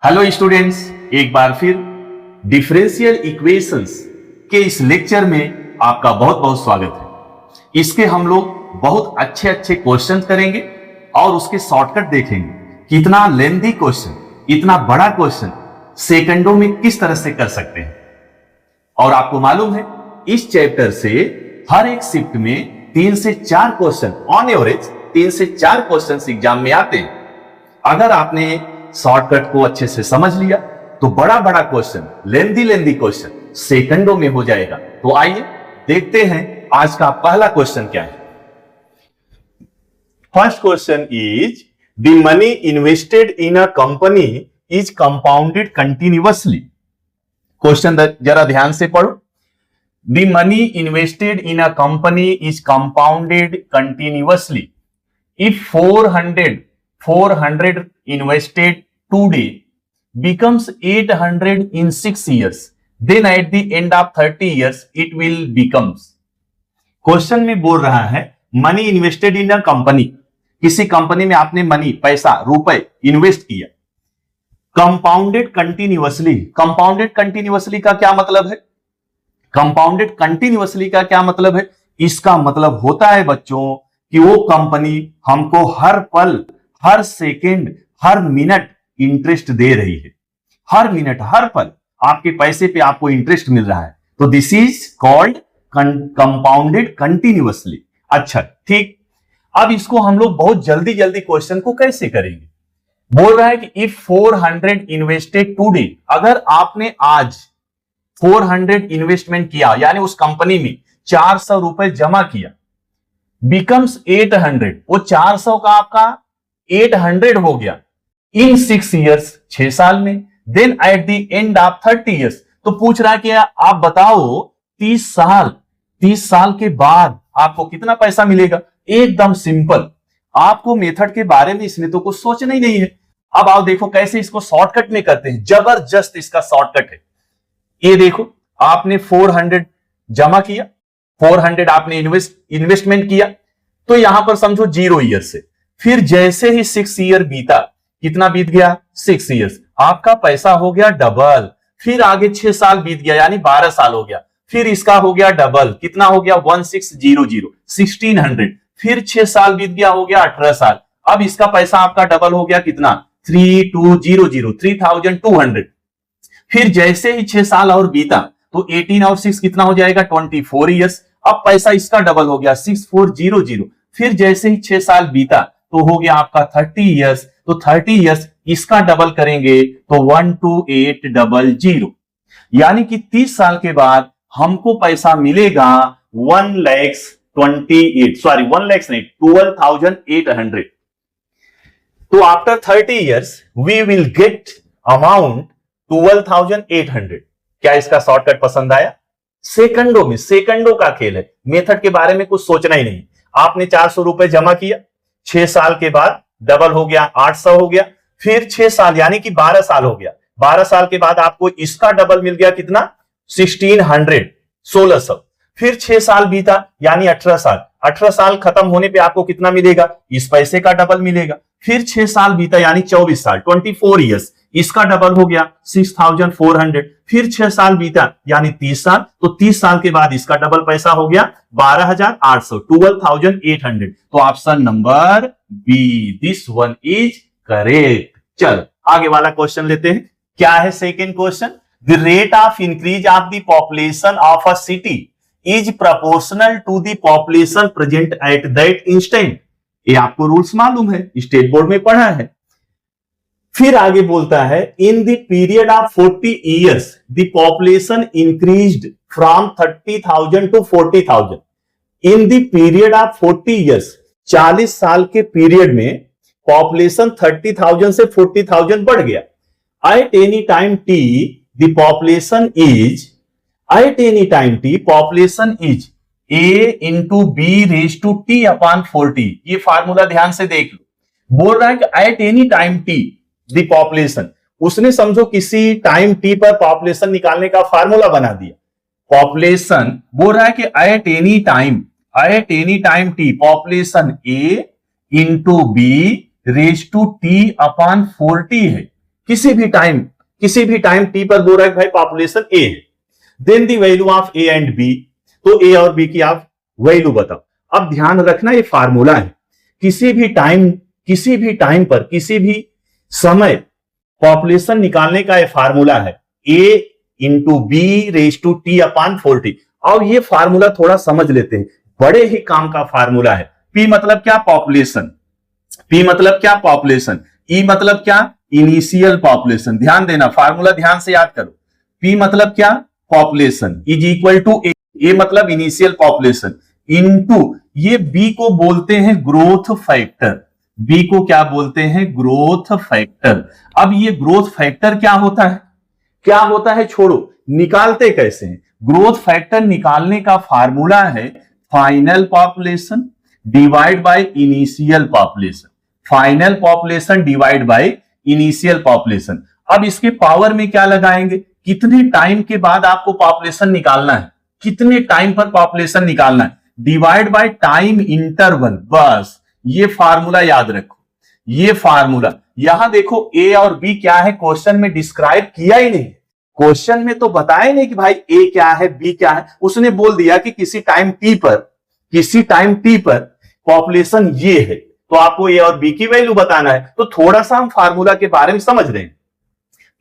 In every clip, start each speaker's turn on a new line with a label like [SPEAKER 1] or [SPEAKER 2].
[SPEAKER 1] Hello students, एक बार फिर differential equations के इस लेक्चर में आपका बहुत बहुत स्वागत है। इसके हम लोग बहुत अच्छे अच्छे क्वेश्चन करेंगे और उसके शॉर्टकट देखेंगे। कितना लेंथी क्वेश्चन, इतना बड़ा क्वेश्चन सेकंडों में किस तरह से कर सकते हैं। और आपको मालूम है इस चैप्टर से हर एक शिफ्ट में 3 से 4 क्वेश्चन, ऑन एवरेज 3 से 4 क्वेश्चन एग्जाम में आते हैं। अगर आपने शॉर्टकट को अच्छे से समझ लिया तो बड़ा बड़ा क्वेश्चन, लेंदी क्वेश्चन सेकंडों में हो जाएगा। तो आइए देखते हैं आज का पहला क्वेश्चन क्या है। First question is the money invested in a company is compounded continuously. Question जरा ध्यान से पढ़ो। The money invested in a company is compounded continuously if 400 invested today becomes 800 in 6 years, then at the end of 30 years it will becomes। Question में बोल रहा है money invested in a company, किसी company में आपने money, पैसा, रुपए invest किया। कंपाउंडेड कंटिन्यूअसली, कंपाउंडेड कंटिन्यूअसली का क्या मतलब है? कंपाउंडेड कंटिन्यूअसली का क्या मतलब है? इसका मतलब होता है बच्चों कि वो कंपनी हमको हर पल, हर सेकेंड, हर मिनट इंटरेस्ट दे रही है। हर मिनट, हर पल आपके पैसे पे आपको इंटरेस्ट मिल रहा है। तो this is called compounded continuously. अच्छा, ठीक। अब इसको हम लोग बहुत जल्दी जल्दी क्वेश्चन को कैसे करेंगे? बोल रहा है कि इफ 400 इन्वेस्टेड टुडे, अगर आपने आज 400 इन्वेस्टमेंट किया, यानी उस कंपनी में 400 रुपए जमा किया, बिकम्स 800, वो 400 का आपका 800 हो गया इन 6 ईयर्स, 6 साल में। Then at the end of 30 years, तो पूछ रहा है कि आप बताओ 30 साल के बाद आपको कितना पैसा मिलेगा? एकदम सिंपल। आपको मेथड के बारे में इसमें तो कुछ सोचना ही नहीं है। अब आओ देखो कैसे इसको शॉर्टकट में करते हैं। जबरदस्त इसका शॉर्टकट है। ये देखो, आपने 400 जमा किया, 400 आपने इन्वेस्टमेंट किया, तो यहां पर समझो 0 ईयर से। फिर जैसे ही 6 ईयर बीता, कितना बीत गया? 6 ईयर्स, आपका पैसा हो गया डबल। फिर आगे 6 साल बीत गया, यानी 12 साल हो गया। फिर इसका हो गया डबल, कितना हो गया? 1600, 1600। फिर 6 साल बीत गया, हो गया 18 साल। अब इसका पैसा आपका डबल हो गया, कितना? 3200, 3200। फिर जैसे ही 6 साल और बीता तो 18 और 6 कितना हो जाएगा? 24 ईयर्स। अब पैसा इसका डबल हो गया, 6400। फिर जैसे ही 6 साल बीता तो हो गया आपका 30 ईयर्स। तो 30 ईयर्स इसका डबल करेंगे तो 12800, यानी कि 30 साल के बाद हमको पैसा मिलेगा 12,800। तो after 30 years we will get amount 12,800। क्या इसका शॉर्टकट पसंद आया? सेकंडों में, सेकंडों का खेल है। मेथड के बारे में कुछ सोचना ही नहीं। आपने 400 रुपए जमा किया, 6 साल के बाद डबल हो गया, 800 हो गया। फिर 6 साल यानी कि 12 साल हो गया। 12 साल के बाद आपको इसका डबल मिल गया, कितना? 1600। फिर 6 साल बीता, यानी 18 साल। 18 साल खत्म होने पे आपको कितना मिलेगा? इस पैसे का डबल मिलेगा। फिर 6 साल बीता, यानी 24 साल, 24 ईयर्स, इसका डबल हो गया 6400। फिर 6 साल बीता, यानी 30 साल। तो 30 साल के बाद इसका डबल पैसा हो गया 12800, 12800। तो option number B, this one is correct. चलो आगे वाला क्वेश्चन लेते हैं। क्या है second question? The rate of increase of the population of a city is proportional to the population present at that instant. ये आपको रूल्स मालूम है, स्टेट बोर्ड में पढ़ा है। फिर आगे बोलता है in the period of 40 years the population increased from 30,000 to 40,000। In the period of 40 years, 40 साल के पीरियड में पॉपुलेशन 30,000 से 40,000 बढ़ गया। At any time T the population is, at any time T population is A into B raise to T upon 40। ये formula ध्यान से देख लो। बोल रहा है कि at any time T the population, उसने समझो किसी टाइम टी पर पॉपुलेशन निकालने का फार्मूला बना दिया। पॉपुलेशन बोल रहा है कि at any time T population A into B raise to T upon 40 है। किसी भी टाइम टी पर बोल रहा है भाई पॉपुलेशन ए है, then the value of A and B, तो ए और बी की आप वैल्यू बताओ। अब ध्यान रखना ये फार्मूला है, किसी भी टाइम पर किसी भी समय पॉपुलेशन निकालने का ये फार्मूला है, A into B raise to T upon 40। और ये फार्मूला थोड़ा समझ लेते हैं, बड़े ही काम का फार्मूला है। पी मतलब क्या? पॉपुलेशन। पी मतलब क्या? पॉपुलेशन। ई मतलब क्या? Initial population. ध्यान देना, फार्मूला ध्यान से याद करो। पी मतलब क्या? पॉपुलेशन इज इक्वल टू ए, ए मतलब इनिशियल पॉपुलेशन, इनटू ये बी को बोलते हैं ग्रोथ फैक्टर। बी को क्या बोलते हैं? Growth factor. अब ये ग्रोथ फैक्टर क्या होता है? क्या होता है छोड़ो, निकालते कैसे हैं? ग्रोथ फैक्टर निकालने का फार्मूला है final population divide by initial population. Final population divide by initial population. अब इसके पावर में क्या लगाएंगे? कितने टाइम के बाद आपको पॉपुलेशन निकालना है, कितने टाइम पर पॉपुलेशन निकालना है, डिवाइड बाय टाइम इंटरवल। बस ये फार्मूला याद रखो, ये फार्मूला। यहां देखो ए और बी क्या है, क्वेश्चन में डिस्क्राइब किया ही नहीं। क्वेश्चन में तो बताया नहीं कि भाई ए क्या है बी क्या है, उसने बोल दिया कि किसी टाइम टी पर पॉपुलेशन ये है, तो आपको ए और बी की वैल्यू बताना है। तो थोड़ा सा हम फार्मूला के बारे में समझ रहे हैं।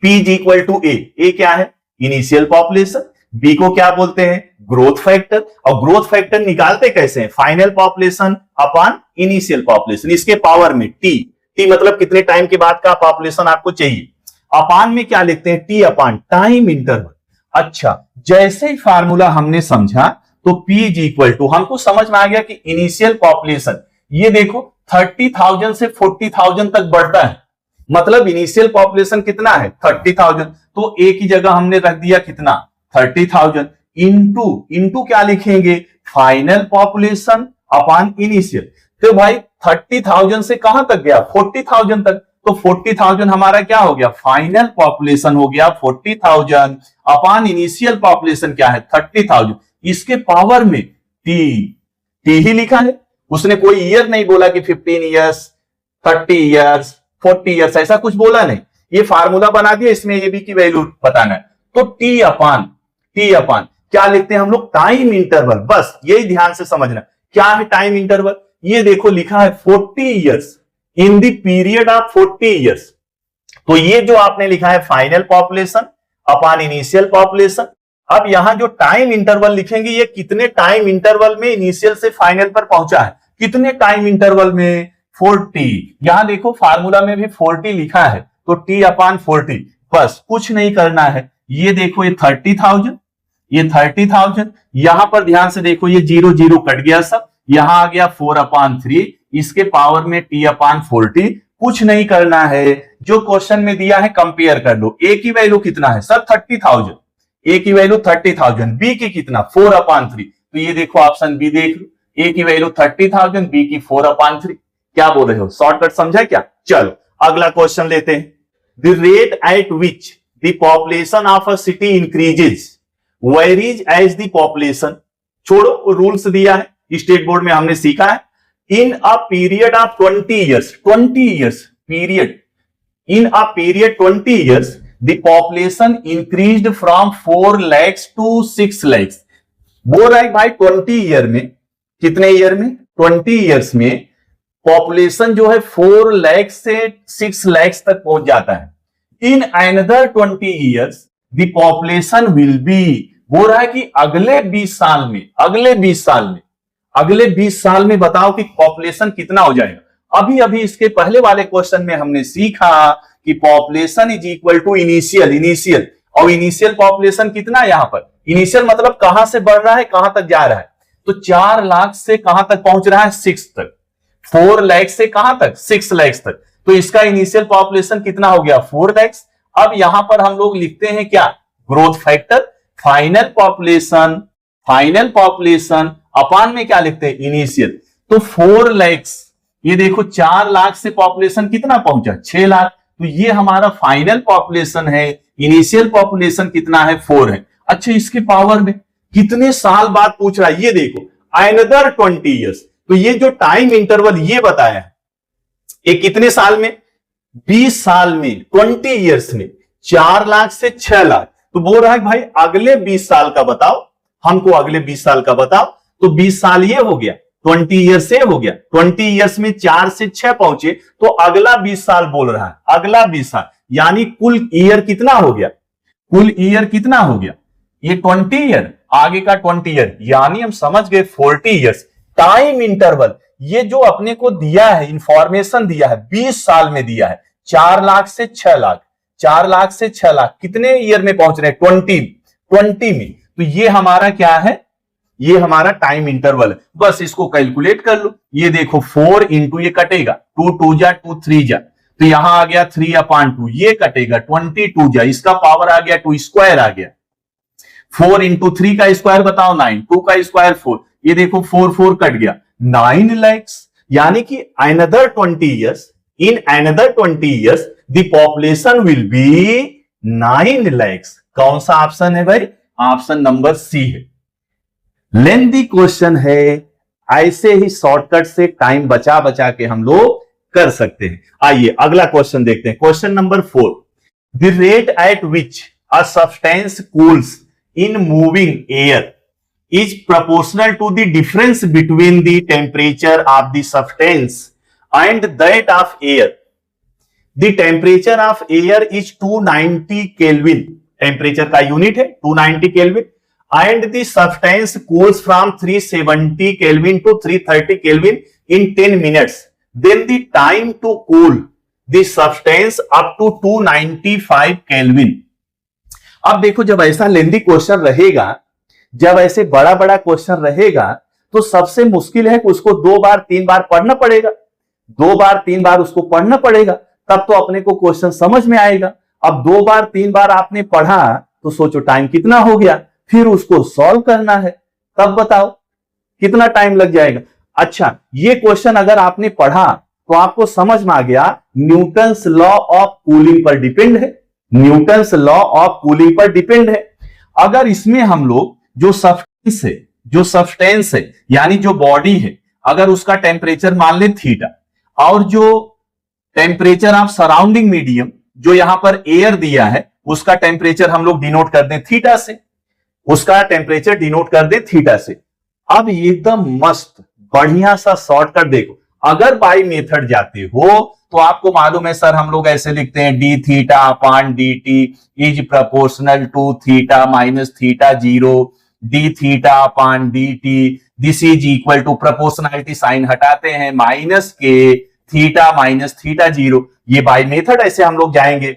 [SPEAKER 1] पी इज इक्वल टू ए क्या है? इनिशियल पॉपुलेशन, बी को क्या बोलते हैं? Growth factor. और ग्रोथ फैक्टर निकालते कैसे हैं? Final population upon initial population, इसके पावर में टी मतलब कितने टाइम के बाद का पॉपुलेशन आपको चाहिए, अपान में क्या लिखते हैं? T upon time interval. अच्छा, जैसे ही फार्मूला हमने समझा तो P इज इक्वल टू, हमको समझ में आ गया कि इनिशियल पॉपुलेशन ये देखो 30,000 से 40,000 तक बढ़ता है, मतलब इनिशियल पॉपुलेशन कितना है? 30,000। तो ए की जगह हमने रख दिया कितना? 30,000 इंटू क्या लिखेंगे? Final population upon initial. तो भाई 30,000 से कहां तक गया? 40,000 तक। तो 40,000 हमारा क्या हो गया? फाइनल पॉपुलेशन हो गया 40,000 अपॉन इनिशियल पॉपुलेशन क्या है? 30,000। इसके पावर में टी ही लिखा है, उसने कोई ईयर नहीं बोला कि 15 ईयर्स 30 ईयर्स 40 ईयर्स, ऐसा कुछ बोला नहीं। ये फार्मूला बना दिया, इसमें ये भी की वैल्यू बताना है। तो टी अपान क्या लिखते हैं हम लोग? Time interval. बस यही ध्यान से समझना, क्या है टाइम इंटरवल? ये देखो लिखा है 40 years in the period of 40 years. तो ये जो आपने लिखा है final population upon initial population. अब यहां जो टाइम इंटरवल लिखेंगे, ये कितने टाइम इंटरवल में इनिशियल से फाइनल पर पहुंचा है, कितने टाइम इंटरवल में? 40। यहां देखो फार्मूला में भी 40 लिखा है, तो टी अपान 40। बस कुछ नहीं करना है। ये देखो ये 30,000, ये 30,000, यहां पर ध्यान से देखो ये 0 कट गया सब, यहां आ गया 4/3, इसके पावर में टी अपान 40। कुछ नहीं करना है, जो क्वेश्चन में दिया है कंपेयर कर लो। ए की वैल्यू कितना है सर? 30,000, ए की वैल्यू 30,000, बी की कितना? 4/3। तो ये देखो ऑप्शन बी देख लो, ए की वैल्यू 30,000, बी की 4/3। क्या बोल रहे हो? शॉर्टकट समझा क्या? चलो अगला क्वेश्चन लेते हैं। The rate at which the population of a city increases varies as the population. छोड़ो, रूल्स दिया है, स्टेट बोर्ड में हमने सीखा है। In a period of 20 years, 20 years period, in a period 20 years the population increased from 4 lakhs to 6 lakhs। बोल रहा है भाई 20 ईयर में, कितने ईयर में? 20 ईयर्स में पॉपुलेशन जो है 4 लाख से 6 लाख तक पहुंच जाता है। In another 20 years the population will be, बोल रहा है कि अगले 20 साल में, अगले 20 साल में बताओ कि पॉपुलेशन कितना हो जाएगा। अभी इसके पहले वाले क्वेश्चन में हमने सीखा कि population is equal to initial, और इनिशियल पॉपुलेशन कितना है यहां पर? इनिशियल मतलब कहां से बढ़ रहा है, कहां तक जा रहा है? तो 4 लाख से कहां तक पहुंच रहा है? 6 तक। 4 लाख से कहां तक? 6 लाख तक। तो इसका इनिशियल पॉपुलेशन कितना हो गया? 4 लाख। अब यहां पर हम लोग लिखते हैं क्या? Growth factor. फाइनल पॉपुलेशन अपान में क्या लिखते हैं? इनिशियल। तो 4 लाख, ये देखो 4 लाख से पॉपुलेशन कितना पहुंचा? 6 लाख। तो ये हमारा फाइनल पॉपुलेशन है, इनिशियल पॉपुलेशन कितना है? 4 है। अच्छा, इसके पावर में कितने साल बाद पूछ रहा है, ये देखो अनदर 20 ईयर्स। तो ये जो टाइम इंटरवल ये बताया है, ये कितने साल में? 20 साल में, 20 ईयर्स में 4 लाख से 6 लाख। तो बोल रहा है भाई अगले 20 साल का बताओ, हमको अगले 20 साल का बताओ। तो 20 साल ये हो गया, 20 ईयर्स से हो गया, 20 ईयर्स में 4 से 6 पहुंचे तो अगला 20 साल बोल रहा है, अगला 20 साल यानी कुल ईयर कितना हो गया, कुल ईयर कितना हो गया, ये 20 ईयर, आगे का 20 ईयर, यानी हम समझ गए 40 ईयर्स। टाइम इंटरवल ये जो अपने को दिया है, इंफॉर्मेशन दिया है, 20 साल में दिया है, 4 लाख से 6 लाख, 4 लाख से 6 लाख कितने ईयर में पहुंच रहे हैं, 20 में। तो ये हमारा क्या है, ये हमारा टाइम इंटरवल है। बस इसको कैलकुलेट कर लो। ये देखो 4 इंटू ये कटेगा, 2 2 जा 2 3 जा, तो यहां आ गया 3/2, ये कटेगा 22 जा, इसका पावर आ गया 2 स्क्वायर आ गया। 4 इंटू 3 का स्क्वायर बताओ 9, 2 का स्क्वायर 4, ये देखो 4 4 कट गया, 9 lakhs। यानी कि another 20 years, in another 20 years the population will be 9 lakhs। कौन सा ऑप्शन है भाई, ऑप्शन नंबर सी है। लेंथी क्वेश्चन है, ऐसे ही शॉर्टकट से टाइम बचा बचा के हम लोग कर सकते हैं। आइए अगला क्वेश्चन देखते हैं, question number 4। The rate at which a substance cools in moving air is proportional to the difference between the temperature of the substance and that of air. The temperature of air is 290 Kelvin. Temperature का unit है 290 Kelvin. And the substance cools from 370 Kelvin to 330 Kelvin in 10 minutes. Then the time to cool the substance up to 295 Kelvin. अब देखो जब ऐसा lengthy question रहेगा, जब ऐसे बड़ा बड़ा क्वेश्चन रहेगा तो सबसे मुश्किल है कि उसको 2 बार 3 बार पढ़ना पड़ेगा, 2 बार 3 बार उसको पढ़ना पड़ेगा, तब तो अपने को क्वेश्चन समझ में आएगा। अब 2 बार 3 बार आपने पढ़ा तो सोचो टाइम कितना हो गया, फिर उसको सॉल्व करना है, तब बताओ कितना टाइम लग जाएगा। अच्छा, ये क्वेश्चन अगर आपने पढ़ा तो आपको समझ में आ गया न्यूटन्स लॉ ऑफ कूलिंग पर डिपेंड है, न्यूटन्स लॉ ऑफ कूलिंग पर डिपेंड है। अगर इसमें हम लोग जो सब्सटेंस है यानी जो बॉडी है, अगर उसका टेम्परेचर मान ले थीटा, और जो टेम्परेचर ऑफ सराउंडिंग मीडियम जो यहां पर एयर दिया है उसका टेम्परेचर हम लोग डिनोट कर दें थीटा से, उसका टेम्परेचर डिनोट कर दे थीटा से। अब एकदम मस्त बढ़िया सा शॉर्टकट देखो, अगर बाई मेथड जाते हो तो आपको मालूम है सर हम लोग ऐसे लिखते हैं D theta upon D T is proportional to theta minus theta zero, D theta upon D T this is equal to proportionality sign हटाते हैं minus K theta minus theta zero. ये बाई मेथड ऐसे हम लोग जाएंगे,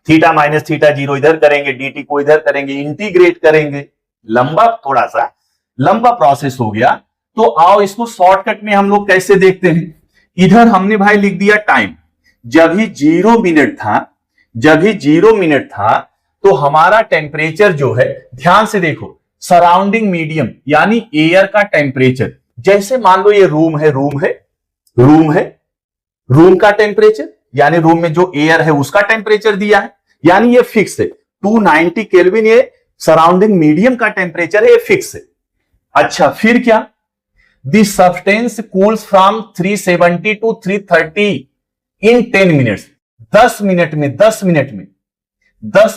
[SPEAKER 1] theta minus theta zero इधर करेंगे, D T को इधर करेंगे, इंटीग्रेट करेंगे, लंबा थोड़ा सा लंबा प्रोसेस हो गया। तो आओ इसको शॉर्टकट में हम लोग कैसे देखते हैं। इधर हमने भाई लिख दिया टाइम, जब ही 0 मिनट था, जब ही 0 मिनट था तो हमारा टेम्परेचर जो है, ध्यान से देखो, सराउंडिंग मीडियम यानी एयर का टेम्परेचर, जैसे मान लो ये रूम है, रूम का टेम्परेचर यानी रूम में जो एयर है उसका टेम्परेचर दिया है, यानी ये फिक्स है 290 केल्विन, ये सराउंडिंग मीडियम का टेम्परेचर है, ये फिक्स है। अच्छा फिर क्या, the substance cools from 370 to 330 in 10 minutes, 10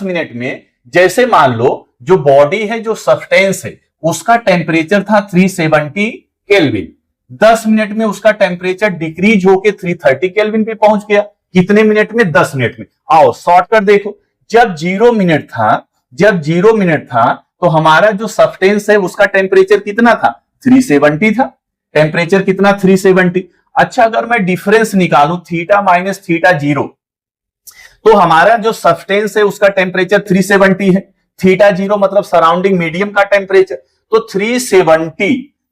[SPEAKER 1] minute में जैसे मान लो जो बॉडी है, जो सब्सटेंस है, उसका टेम्परेचर था 370 केल्विन, 10 मिनट में उसका टेम्परेचर डिक्रीज होके 330 केल्विन पे पहुंच गया। कितने मिनट में, 10 मिनट में। आओ शॉर्टकट देखो, जब 0 मिनट था तो हमारा जो सब्सटेंस है उसका टेम्परेचर कितना था, 370 था, टेम्परेचर कितना 370। अच्छा अगर मैं डिफरेंस निकालूं थीटा माइनस थीटा जीरो, तो हमारा जो सब्सटेंस है उसका टेम्परेचर 370 है, थीटा जीरो मतलब सराउंडिंग मीडियम का टेम्परेचर, तो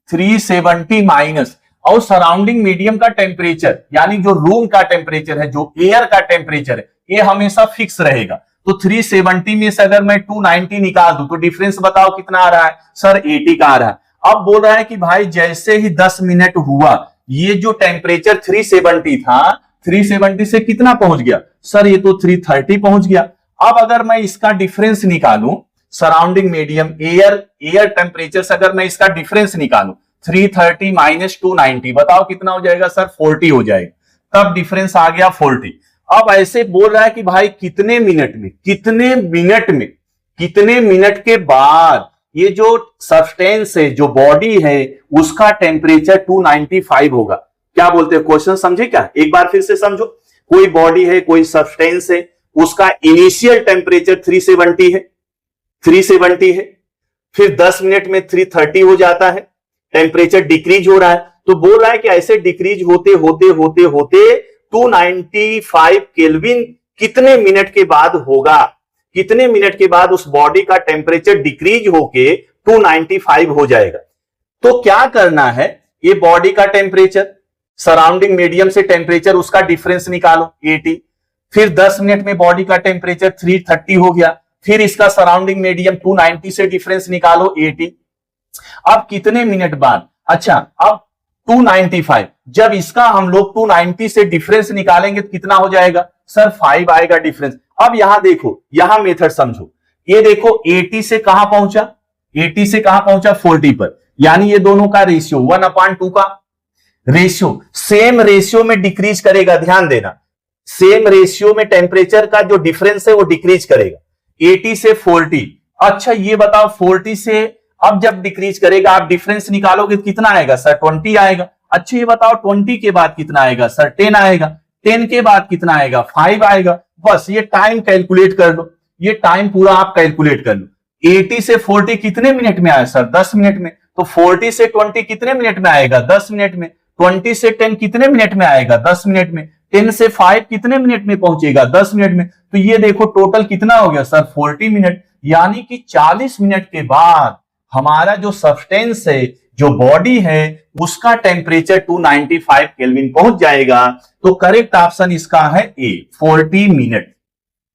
[SPEAKER 1] 370 माइनस और सराउंडिंग मीडियम का टेम्परेचर यानी जो रूम का टेम्परेचर है, जो एयर का टेम्परेचर है, ये हमेशा फिक्स रहेगा। तो 370 में से अगर मैं 290 निकाल दूं तो डिफरेंस बताओ कितना आ रहा है, सर 80 का आ रहा है। अब बोल रहा है कि भाई जैसे ही 10 मिनट हुआ, ये जो टेम्परेचर 370 था, 370 से कितना पहुंच गया, सर ये तो 330 पहुंच गया। अब अगर मैं इसका डिफरेंस निकालूं, सराउंडिंग मीडियम एयर टेम्परेचर से अगर मैं इसका डिफरेंस निकालूं 330 माइनस 290, बताओ कितना हो जाएगा सर, 40 हो जाएगा। तब डिफरेंस आ गया 40। अब ऐसे बोल रहा है कि भाई कितने मिनट के बाद ये जो सब्सटेंस है, जो बॉडी है, उसका टेम्परेचर 295 होगा। क्या बोलते हैं, क्वेश्चन समझे क्या? एक बार फिर से समझो। कोई बॉडी है, कोई सब्सटेंस है, उसका इनिशियल टेम्परेचर 370 है, फिर 10 मिनट में 330 हो जाता है, टेम्परेचर डिक्रीज हो रहा है। तो बोल रहा है कि ऐसे डिक्रीज होते होते होते होते 295 केल्विन कितने मिनट के बाद होगा, कितने मिनट के बाद उस बॉडी का टेम्परेचर डिक्रीज होके 295 हो जाएगा। तो क्या करना है, ये बॉडी का टेम्परेचर, सराउंडिंग मीडियम से टेम्परेचर, उसका डिफरेंस निकालो 80, फिर 10 मिनट में बॉडी का टेम्परेचर 330 हो गया, फिर इसका सराउंडिंग मीडियम 290 से डिफरेंस निकालो 80। अब कितने मिनट बाद, अच्छा अब 295, जब इसका हम लोग 290 से डिफरेंस निकालेंगे तो कितना हो जाएगा सर, 5 आएगा डिफरेंस। अब यहां देखो, यहां मेथड समझो, ये देखो 80 से कहां पहुंचा, 80 से कहां पहुंचा 40 पर, यानी ये दोनों का रेशियो 1/2 का रेशियो, सेम रेशियो में डिक्रीज करेगा। ध्यान देना, सेम रेशियो में टेम्परेचर का जो डिफरेंस है वो डिक्रीज करेगा। 80 से 40, अच्छा ये बताओ 40 से अब जब डिक्रीज करेगा, आप डिफरेंस निकालोगे कितना आएगा सर, 20 आएगा। अच्छा ये बताओ 20 के बाद कितना आएगा सर, 10 आएगा। 10 के बाद कितना आएगा, 5 आएगा। बस ये टाइम कैलकुलेट कर लो, ये टाइम पूरा आप कैलकुलेट कर लो। 80 से 40 कितने मिनट में आया सर, 10 मिनट में। तो 40 से 20 कितने मिनट में आएगा, 10 मिनट में। 20 से 10 कितने मिनट में आएगा, 10 मिनट में। 10 से 5 कितने मिनट में पहुंचेगा, 10 मिनट में। तो ये देखो टोटल कितना हो गया सर, 40 मिनट, यानी कि 40 मिनट के बाद हमारा जो सब्सटेंस है, जो बॉडी है, उसका टेम्परेचर 295 केल्विन पहुंच जाएगा। तो करेक्ट ऑप्शन इसका है ए, 40 मिनट।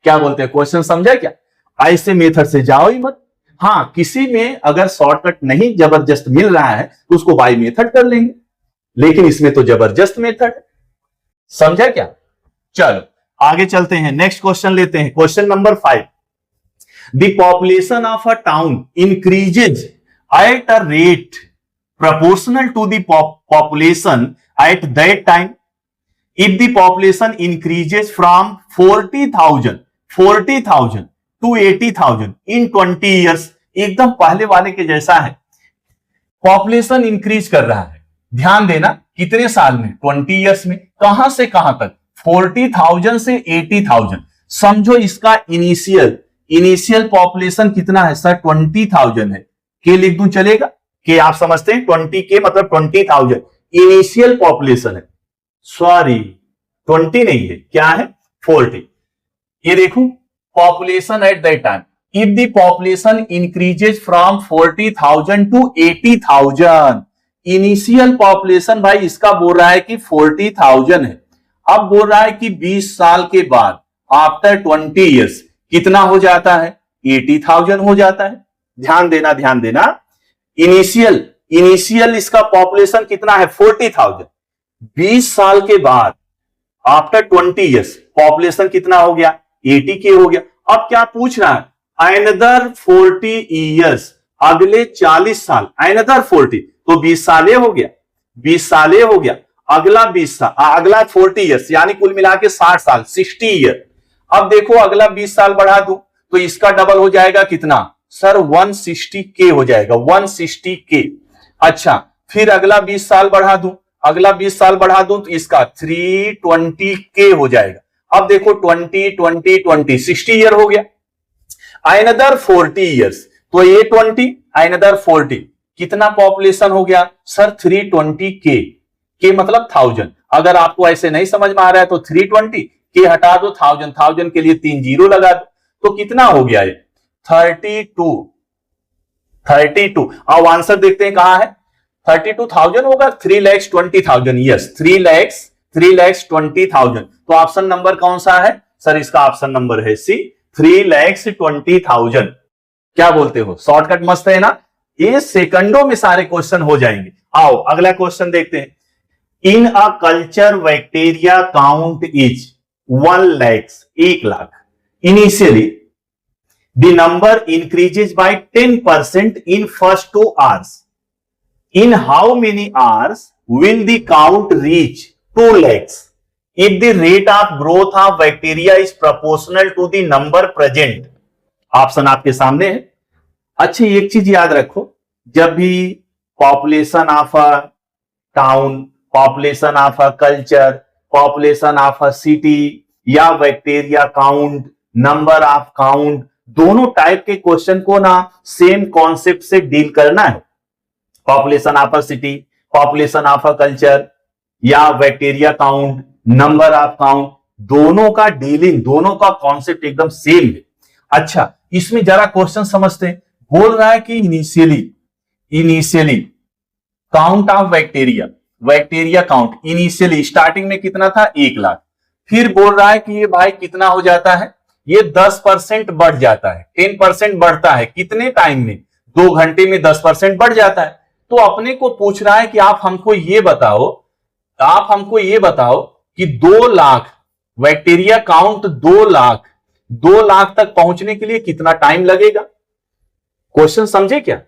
[SPEAKER 1] क्या बोलते हैं, क्वेश्चन समझा क्या? ऐसे मेथड से जाओ ही मत। हाँ, किसी में अगर शॉर्टकट नहीं जबरदस्त मिल रहा है तो उसको बाय मेथड कर लेंगे, लेकिन इसमें तो जबरदस्त मेथड है। समझा क्या? चलो आगे चलते हैं, नेक्स्ट क्वेश्चन लेते हैं। Question number 5, the population of a town increases at a rate proportional to the population at that time. If the population increases from 40,000 to 80,000 in 20 years, एकदम पहले वाले के जैसा है। पॉपुलेशन इंक्रीज कर रहा है, ध्यान देना कितने साल में, 20 इयर्स में। कहां से कहां तक, 40,000 से 80,000। समझो इसका इनिशियल पॉपुलेशन कितना है सर, 20,000 है। के लिख दूं चलेगा, के आप समझते हैं 20 के मतलब 20,000 इनिशियल पॉपुलेशन है। सॉरी 20 नहीं है, क्या है 40। ये देखो population at that time, if the population increases from 40,000 to 80,000, initial population भाई इसका बोल रहा है कि 40,000 है। अब बोल रहा है कि 20 साल के बाद आफ्टर 20 इयर्स कितना हो जाता है, 80,000 हो जाता है। ध्यान देना, इनिशियल इसका पॉपुलेशन कितना है 40,000। 20 साल के बाद आफ्टर 20 इयर्स पॉपुलेशन कितना हो गया, 80 के हो गया। अब क्या पूछ रहा है, अनदर 40 इयर्स, अगले 40 साल, अनदर 40 तो 20 साल हो गया, 20 साल हो गया। अगला 20 साल, अगला 40 इयर्स यानी कुल मिला के 60 साल, 60 ईयर। अब देखो अगला 20 साल बढ़ा दूं तो इसका डबल हो जाएगा कितना सर, 160 के हो जाएगा, 160 के। अच्छा फिर अगला 20 साल बढ़ा दूं, अगला 20 साल बढ़ा दूं तो इसका 320 के हो जाएगा। अब देखो 20 20 20 60 ईयर हो गया। अनदर 40 इयर्स, तो ये 20 अनदर 40, कितना पॉपुलेशन हो गया सर, 320 के मतलब 1000। अगर आपको ऐसे नहीं समझ में आ रहा है तो 320 के हटा दो, 1000 के लिए 3 जीरो लगा दो, तो कितना हो गया ये 32। अब आंसर देखते हैं कहां है, 32,000 होगा, 3,20,000। यस 3,20,000। तो ऑप्शन नंबर कौन सा है सर, इसका ऑप्शन नंबर है सी, 3,20,000। क्या बोलते हो, शॉर्टकट मस्त है ना, ये सेकंडों में सारे क्वेश्चन हो जाएंगे। आओ अगला क्वेश्चन देखते हैं। In a culture bacteria count is 1 lakh, 1 lakh. Initially the number increases by 10% in first 2 hours. In how many hours will the count reach 2 lakhs? If the rate of growth of bacteria is proportional to the number present. Option आपके सामने है। अच्छी एक चीज याद रखो, जब भी population of a town, population of a culture, population of a city या bacteria count, number of count, दोनों टाइप के क्वेश्चन को ना सेम कॉन्सेप्ट से डील करना है। Population of a city, population of a culture या bacteria count, number of count, दोनों का डीलिंग, दोनों का कॉन्सेप्ट एकदम सेम है। अच्छा, इसमें जरा क्वेश्चन समझते हैं। बोल रहा है कि initially count of bacteria, bacteria count initially starting में कितना था, 1 लाख। फिर बोल रहा है कि ये भाई कितना हो जाता है, ये 10% बढ़ जाता है, 10% बढ़ता है कितने टाइम में, 2 घंटे में 10% बढ़ जाता है। तो अपने को पूछ रहा है कि आप हमको ये बताओ कि 2 लाख बैक्टीरिया काउंट 2 लाख तक पहुंचने के लिए कितना टाइम लगेगा। क्वेश्चन समझे क्या?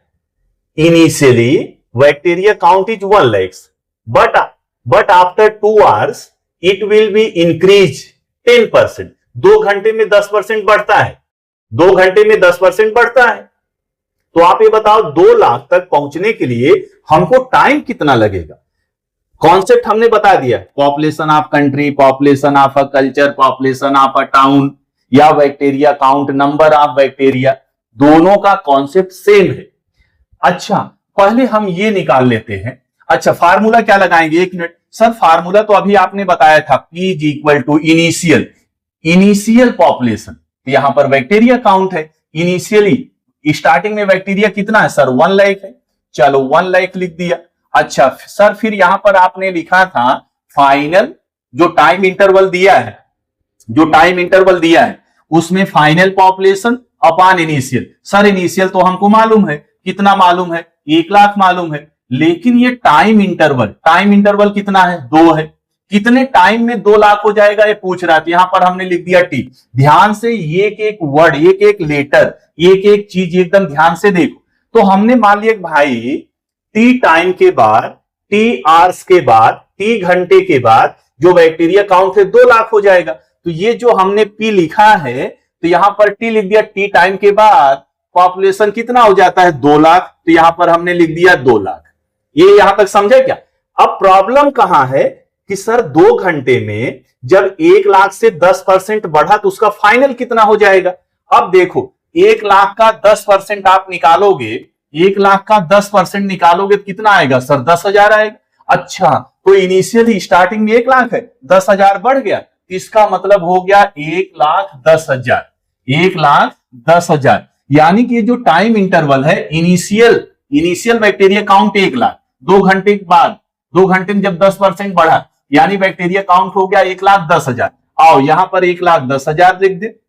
[SPEAKER 1] Initially bacteria count is 1 lakh, but after 2 hours it will be increase 10%। 2 घंटे में 10% बढ़ता है, 2 घंटे में 10% बढ़ता है। तो आप ये बताओ 2 लाख तक पहुंचने के लिए हमको टाइम कितना लगेगा। कॉन्सेप्ट हमने बता दिया, population of country, population of a culture, population of a town या bacteria count, number of bacteria, दोनों का कॉन्सेप्ट सेम है। अच्छा, पहले हम ये निकाल लेते हैं। अच्छा, फार्मूला क्या लगाएंगे, 1 मिनट सर। फार्मूला तो अभी आपने बताया था, P is equal to initial population, यहां पर बैक्टीरिया काउंट है। इनिशियली स्टार्टिंग में बैक्टीरिया कितना है सर, 1 लाख है। चलो 1 लाख लिख दिया। अच्छा सर, फिर यहां पर आपने लिखा था फाइनल, जो टाइम इंटरवल दिया है, उसमें final population upon initial. Sir initial तो हमको मालूम है, कितना मालूम है, 1 लाख मालूम है, लेकिन ये टाइम इंटरवल कितना है, 2 है। कितने टाइम में 2 लाख हो जाएगा ये पूछ रहा था। यहां पर हमने लिख दिया टी। ध्यान से एक वर्ड, एक लेटर, एक चीज एकदम ध्यान से देखो। तो हमने मान लिया भाई टी टाइम के बाद, टी आवर्स के बाद, टी घंटे के बाद जो बैक्टीरिया काउंट है 2 लाख हो जाएगा। तो ये जो हमने पी लिखा है, तो यहां पर टी लिख दिया, टी टाइम के बाद पॉपुलेशन कितना हो जाता है, 2 लाख। तो यहां पर हमने लिख दिया 2 लाख। ये यहां तक समझे क्या? अब प्रॉब्लम कहां है कि सर 2 घंटे में जब 1 लाख से 10% बढ़ा तो उसका फाइनल कितना हो जाएगा। अब देखो 1 लाख का 10% आप निकालोगे, 1 लाख का 10% निकालोगे तो कितना आएगा सर, 10,000 आएगा। अच्छा, तो इनिशियली स्टार्टिंग में 1 लाख है, 10,000 बढ़ गया, इसका मतलब हो गया 1,10,000, 1,10,000। यानी कि जो टाइम इंटरवल है, इनिशियल बैक्टीरिया काउंट 1 लाख, 2 घंटे के बाद, 2 घंटे में जब 10% बढ़ा, यानी बैक्टीरिया काउंट हो गया 1,10,000। आओ यहां पर 1,10,000 लिख दे।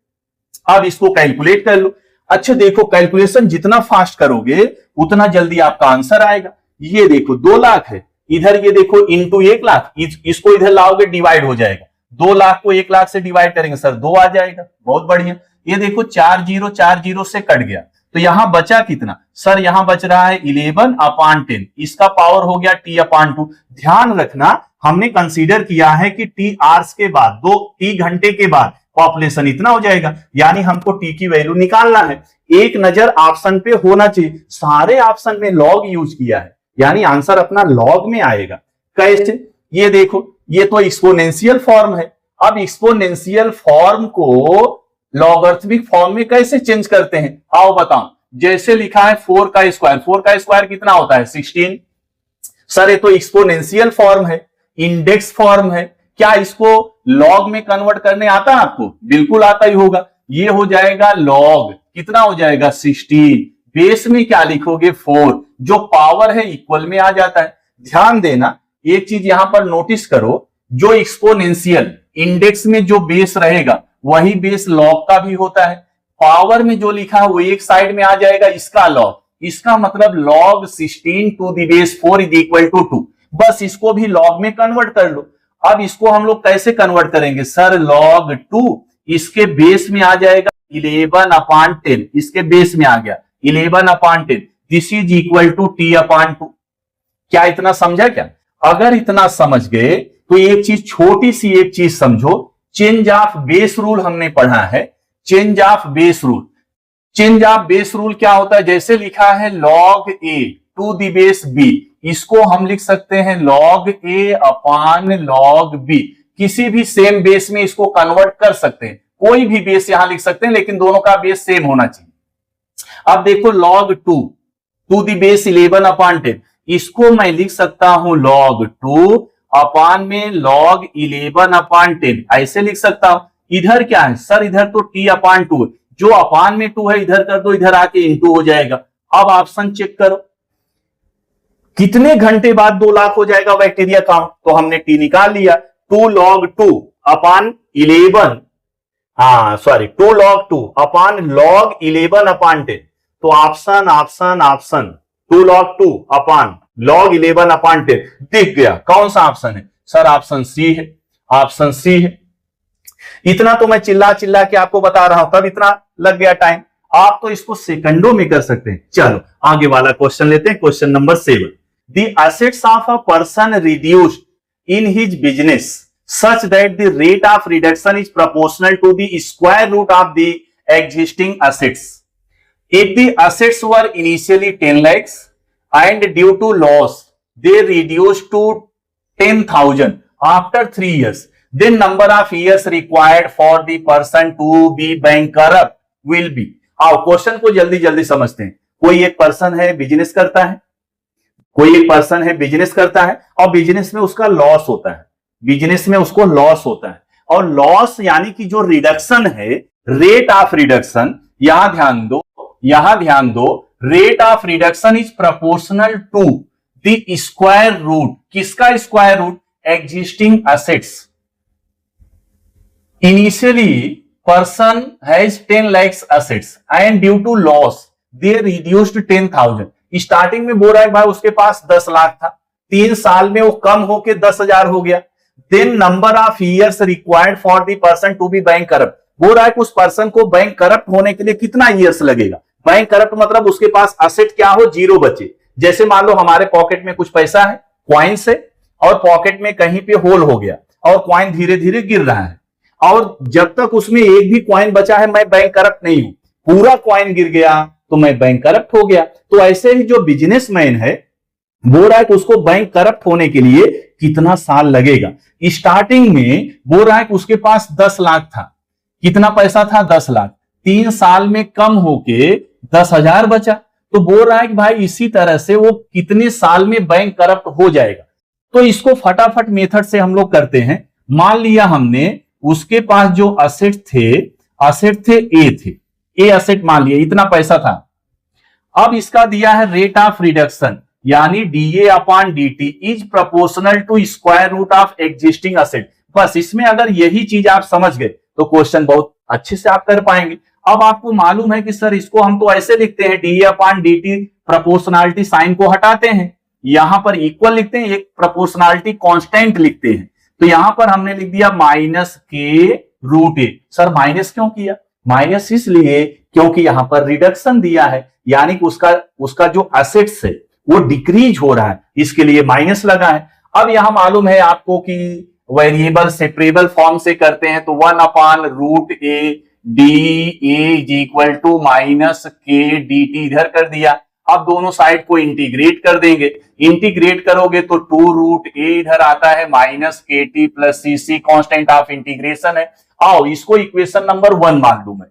[SPEAKER 1] अब इसको कैलकुलेट कर लो। अच्छा देखो, कैलकुलेशन जितना फास्ट करोगे उतना जल्दी आपका आंसर आएगा। ये देखो 2 लाख है, इधर ये देखो इंटू 1 लाख, इसको इधर लाओगे डिवाइड हो जाएगा। 2 लाख को 1 लाख से डिवाइड करेंगे सर 2 आ जाएगा, बहुत बढ़िया। ये देखो 4 0 से कट गया, तो यहां बचा कितना सर, यहां बच रहा है 11/10, इसका पावर हो गया t/2। ध्यान रखना, हमने कंसीडर किया है कि टी आवर्स के बाद, 2 टी घंटे के बाद पॉपुलेशन इतना हो जाएगा, यानी हमको टी की वैल्यू निकालना है। एक नजर ऑप्शन पे होना चाहिए, सारे ऑप्शन में लॉग यूज किया है, यानी आंसर अपना लॉग में आएगा। कैसे? ये देखो, ये तो एक्सपोनेंशियल फॉर्म है। अब एक्सपोनेंशियल फॉर्म को लॉगरिथमिक फॉर्म में कैसे चेंज करते हैं, आओ बताओ। जैसे लिखा है 4 का स्क्वायर कितना होता है, 16। सर ये तो एक्सपोनेंशियल फॉर्म है, इंडेक्स फॉर्म है, क्या इसको लॉग में कन्वर्ट करने आता है आपको? बिल्कुल आता ही होगा। ये हो जाएगा लॉग, कितना हो जाएगा 16, बेस में क्या लिखोगे 4, जो पावर है इक्वल में आ जाता है। ध्यान देना, एक चीज यहां पर नोटिस करो, जो एक्सपोनेंशियल इंडेक्स में जो बेस रहेगा वही बेस लॉग का भी होता है। पावर में जो लिखा है वो एक साइड में आ जाएगा, इसका लॉग, इसका मतलब log 16 to the base 4 is equal to 2। बस इसको भी लॉग में कन्वर्ट कर लो। अब इसको हम लोग कैसे कन्वर्ट करेंगे सर, log 2 इसके बेस में आ जाएगा 11/10, इसके बेस में आ गया 11/10, this is equal to t/2। क्या इतना समझा क्या? अगर इतना समझ गए तो एक चीज, छोटी सी एक चीज समझो, चेंज ऑफ बेस रूल हमने पढ़ा है। Change of base rule, change of base rule क्या होता है? जैसे लिखा है log a to the base b, इसको हम लिख सकते हैं log a upon log b। किसी भी सेम बेस में इसको कन्वर्ट कर सकते हैं, कोई भी बेस यहां लिख सकते हैं, लेकिन दोनों का बेस सेम होना चाहिए। अब देखो log 2 टू द बेस 11 अपान 10, इसको मैं लिख सकता हूं log 2 अपान में log 11 अपान 10, ऐसे लिख सकता हूं। इधर क्या है सर? इधर तो t अपान 2, जो अपान में 2 है इधर कर दो, इधर आके इंटू हो जाएगा। अब ऑप्शन चेक करो, कितने घंटे बाद 2 लाख हो जाएगा बैक्टीरिया काउंट? तो हमने टी निकाल लिया, 2 log 2 अपान 11, हाँ सॉरी 2 log 2 अपान log 11 अपान 10। तो ऑप्शन ऑप्शन ऑप्शन 2 log 2 अपान log 11 अपान 10 दिख गया। कौन सा ऑप्शन है सर? ऑप्शन सी है, ऑप्शन सी है। इतना तो मैं चिल्ला चिल्ला के आपको बता रहा हूं, तब इतना लग गया टाइम। आप तो इसको सेकंडों में कर सकते हैं। चलो आगे वाला क्वेश्चन लेते हैं, question number 7। The assets of a person reduced in his business such that the rate of reduction is proportional to the square root of the existing assets. If the assets were initially 10 lakhs and due to loss they reduced to 10,000 after 3 years, then number of years required for the person to be bankrupt will be. आओ question को जल्दी जल्दी समझते हैं। कोई एक person है, business करता है, कोई एक पर्सन है बिजनेस करता है और बिजनेस में उसका लॉस होता है, बिजनेस में उसको लॉस होता है। और लॉस यानी कि जो रिडक्शन है, रेट ऑफ रिडक्शन, यहां ध्यान दो, यहां ध्यान दो, rate of reduction is proportional to the square root. किसका square root? Existing assets. Initially person has 10 lakhs assets and due to loss they reduced 10,000। Starting में बोल रहा है भाई उसके पास 10 लाख था, 3 साल में वो कम होके 10,000 हो गया। Then number of years required for the person to be bankrupt, बोल रहा है कि उस पर्सन को बैंक करप्ट होने के लिए कितना ईयर्स लगेगा। बैंक करप्ट मतलब उसके पास असेट क्या हो? जीरो बचे। जैसे मान लो हमारे पॉकेट में कुछ पैसा है, क्वाइंस है, और पॉकेट में कहीं पे होल हो गया और क्वाइन धीरे धीरे गिर रहा है, और जब तक उसमें एक भी क्वाइन बचा है मैं बैंक करप्ट नहीं हूं, पूरा क्वाइन गिर गया तो मैं बैंक करप्ट हो गया। तो ऐसे ही जो बिजनेसमैन है बोल रहा है कि उसको बैंक करप्ट होने के लिए कितना साल लगेगा। स्टार्टिंग में बोल रहा है कि उसके पास 10 लाख था, कितना पैसा था? 10 लाख, 3 साल में कम होके 10,000 बचा। तो बोल रहा है कि भाई इसी तरह से वो कितने साल में बैंक करप्ट हो जाएगा। तो इसको फटाफट मेथड से हम लोग करते हैं। मान लिया हमने उसके पास जो असेट थे ए थे, ए असेट मान लिया, इतना पैसा था। अब इसका दिया है रेट ऑफ रिडक्शन, यानी DA upon DT is proportional to square root of existing asset. बस इसमें अगर यही चीज आप समझ गए तो क्वेश्चन बहुत अच्छे से आप कर पाएंगे। अब आपको मालूम है कि सर इसको हम तो ऐसे लिखते हैं, DA upon DT, proportionality sign को हटाते हैं, यहां पर इक्वल लिखते हैं, एक प्रोपोर्शनलिटी कांस्टेंट लिखते हैं। तो यहां पर हमने लिख दिया माइनस के रूट ए। सर माइनस क्यों किया? माइनस इसलिए क्योंकि यहां पर रिडक्शन दिया है, यानी कि उसका जो असेट्स है वो डिक्रीज हो रहा है, इसके लिए माइनस लगा है। अब यहां मालूम है आपको कि वेरिएबल सेपरेबल फॉर्म से करते हैं, तो 1 upon root A D A is equal to minus K D T इधर कर दिया। अब दोनों साइड को इंटीग्रेट कर देंगे, इंटीग्रेट करोगे तो 2 रूट ए इधर आता है, minus K T plus C, C constant of integration है। आओ इसको इक्वेशन नंबर 1 मान लू मैं।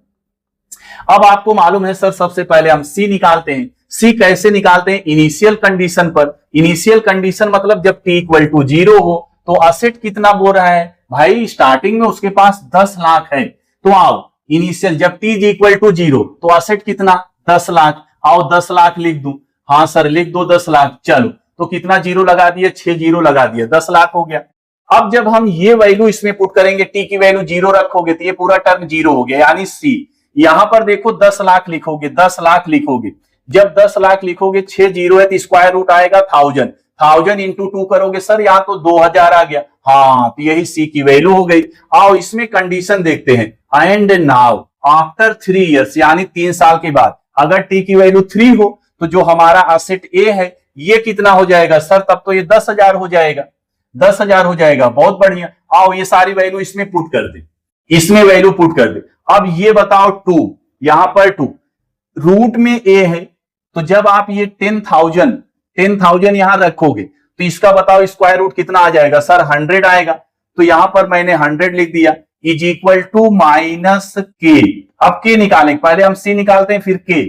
[SPEAKER 1] अब आपको मालूम है सर सबसे पहले हम सी निकालते हैं। सी कैसे निकालते हैं? इनिशियल कंडीशन पर। इनिशियल कंडीशन मतलब जब टी इक्वल टू 0 हो तो असेट कितना बोल रहा है भाई? स्टार्टिंग में उसके पास 10 लाख है, तो आओ इनिशियल जब टी इक्वल टू 0 तो असेट कितना? 10 लाख। आओ 10 लाख लिख दूं। हाँ सर लिख दो 10 लाख। चलो तो कितना जीरो लगा दिए? 6 जीरो लगा दिए, 10 लाख हो गया। अब जब हम ये वैल्यू इसमें पुट करेंगे, टी की वैल्यू 0 रखोगे तो ये पूरा टर्म 0 हो गया, यानी सी। यहां पर देखो 10 लाख लिखोगे, 10 लाख लिखोगे, जब 10 लाख लिखोगे 6 जीरो है तो स्क्वायर रूट आएगा 1000, 1000 इंटू 2 करोगे सर यहाँ तो 2000 आ गया। हाँ तो यही सी की वैल्यू हो गई। आओ इसमें कंडीशन देखते हैं, एंड नाउ आफ्टर 3 इयर्स, यानी 3 साल के बाद अगर टी की वैल्यू 3 हो तो जो हमारा असेट ए है ये कितना हो जाएगा सर? तब तो ये 10,000 हो जाएगा, 10,000 हो जाएगा। बहुत बढ़िया, आओ ये सारी वैल्यू इसमें पुट कर दे, इसमें वैल्यू पुट कर दे। अब ये बताओ 2, यहां पर 2 रूट में ए है, तो जब आप ये 10,000 यहां रखोगे तो इसका बताओ स्क्वायर रूट कितना आ जाएगा सर? 100 आएगा। तो यहां पर मैंने 100 लिख दिया, इज इक्वल टू माइनस के। अब के निकालेंगे, पहले हम सी निकालते हैं फिर के।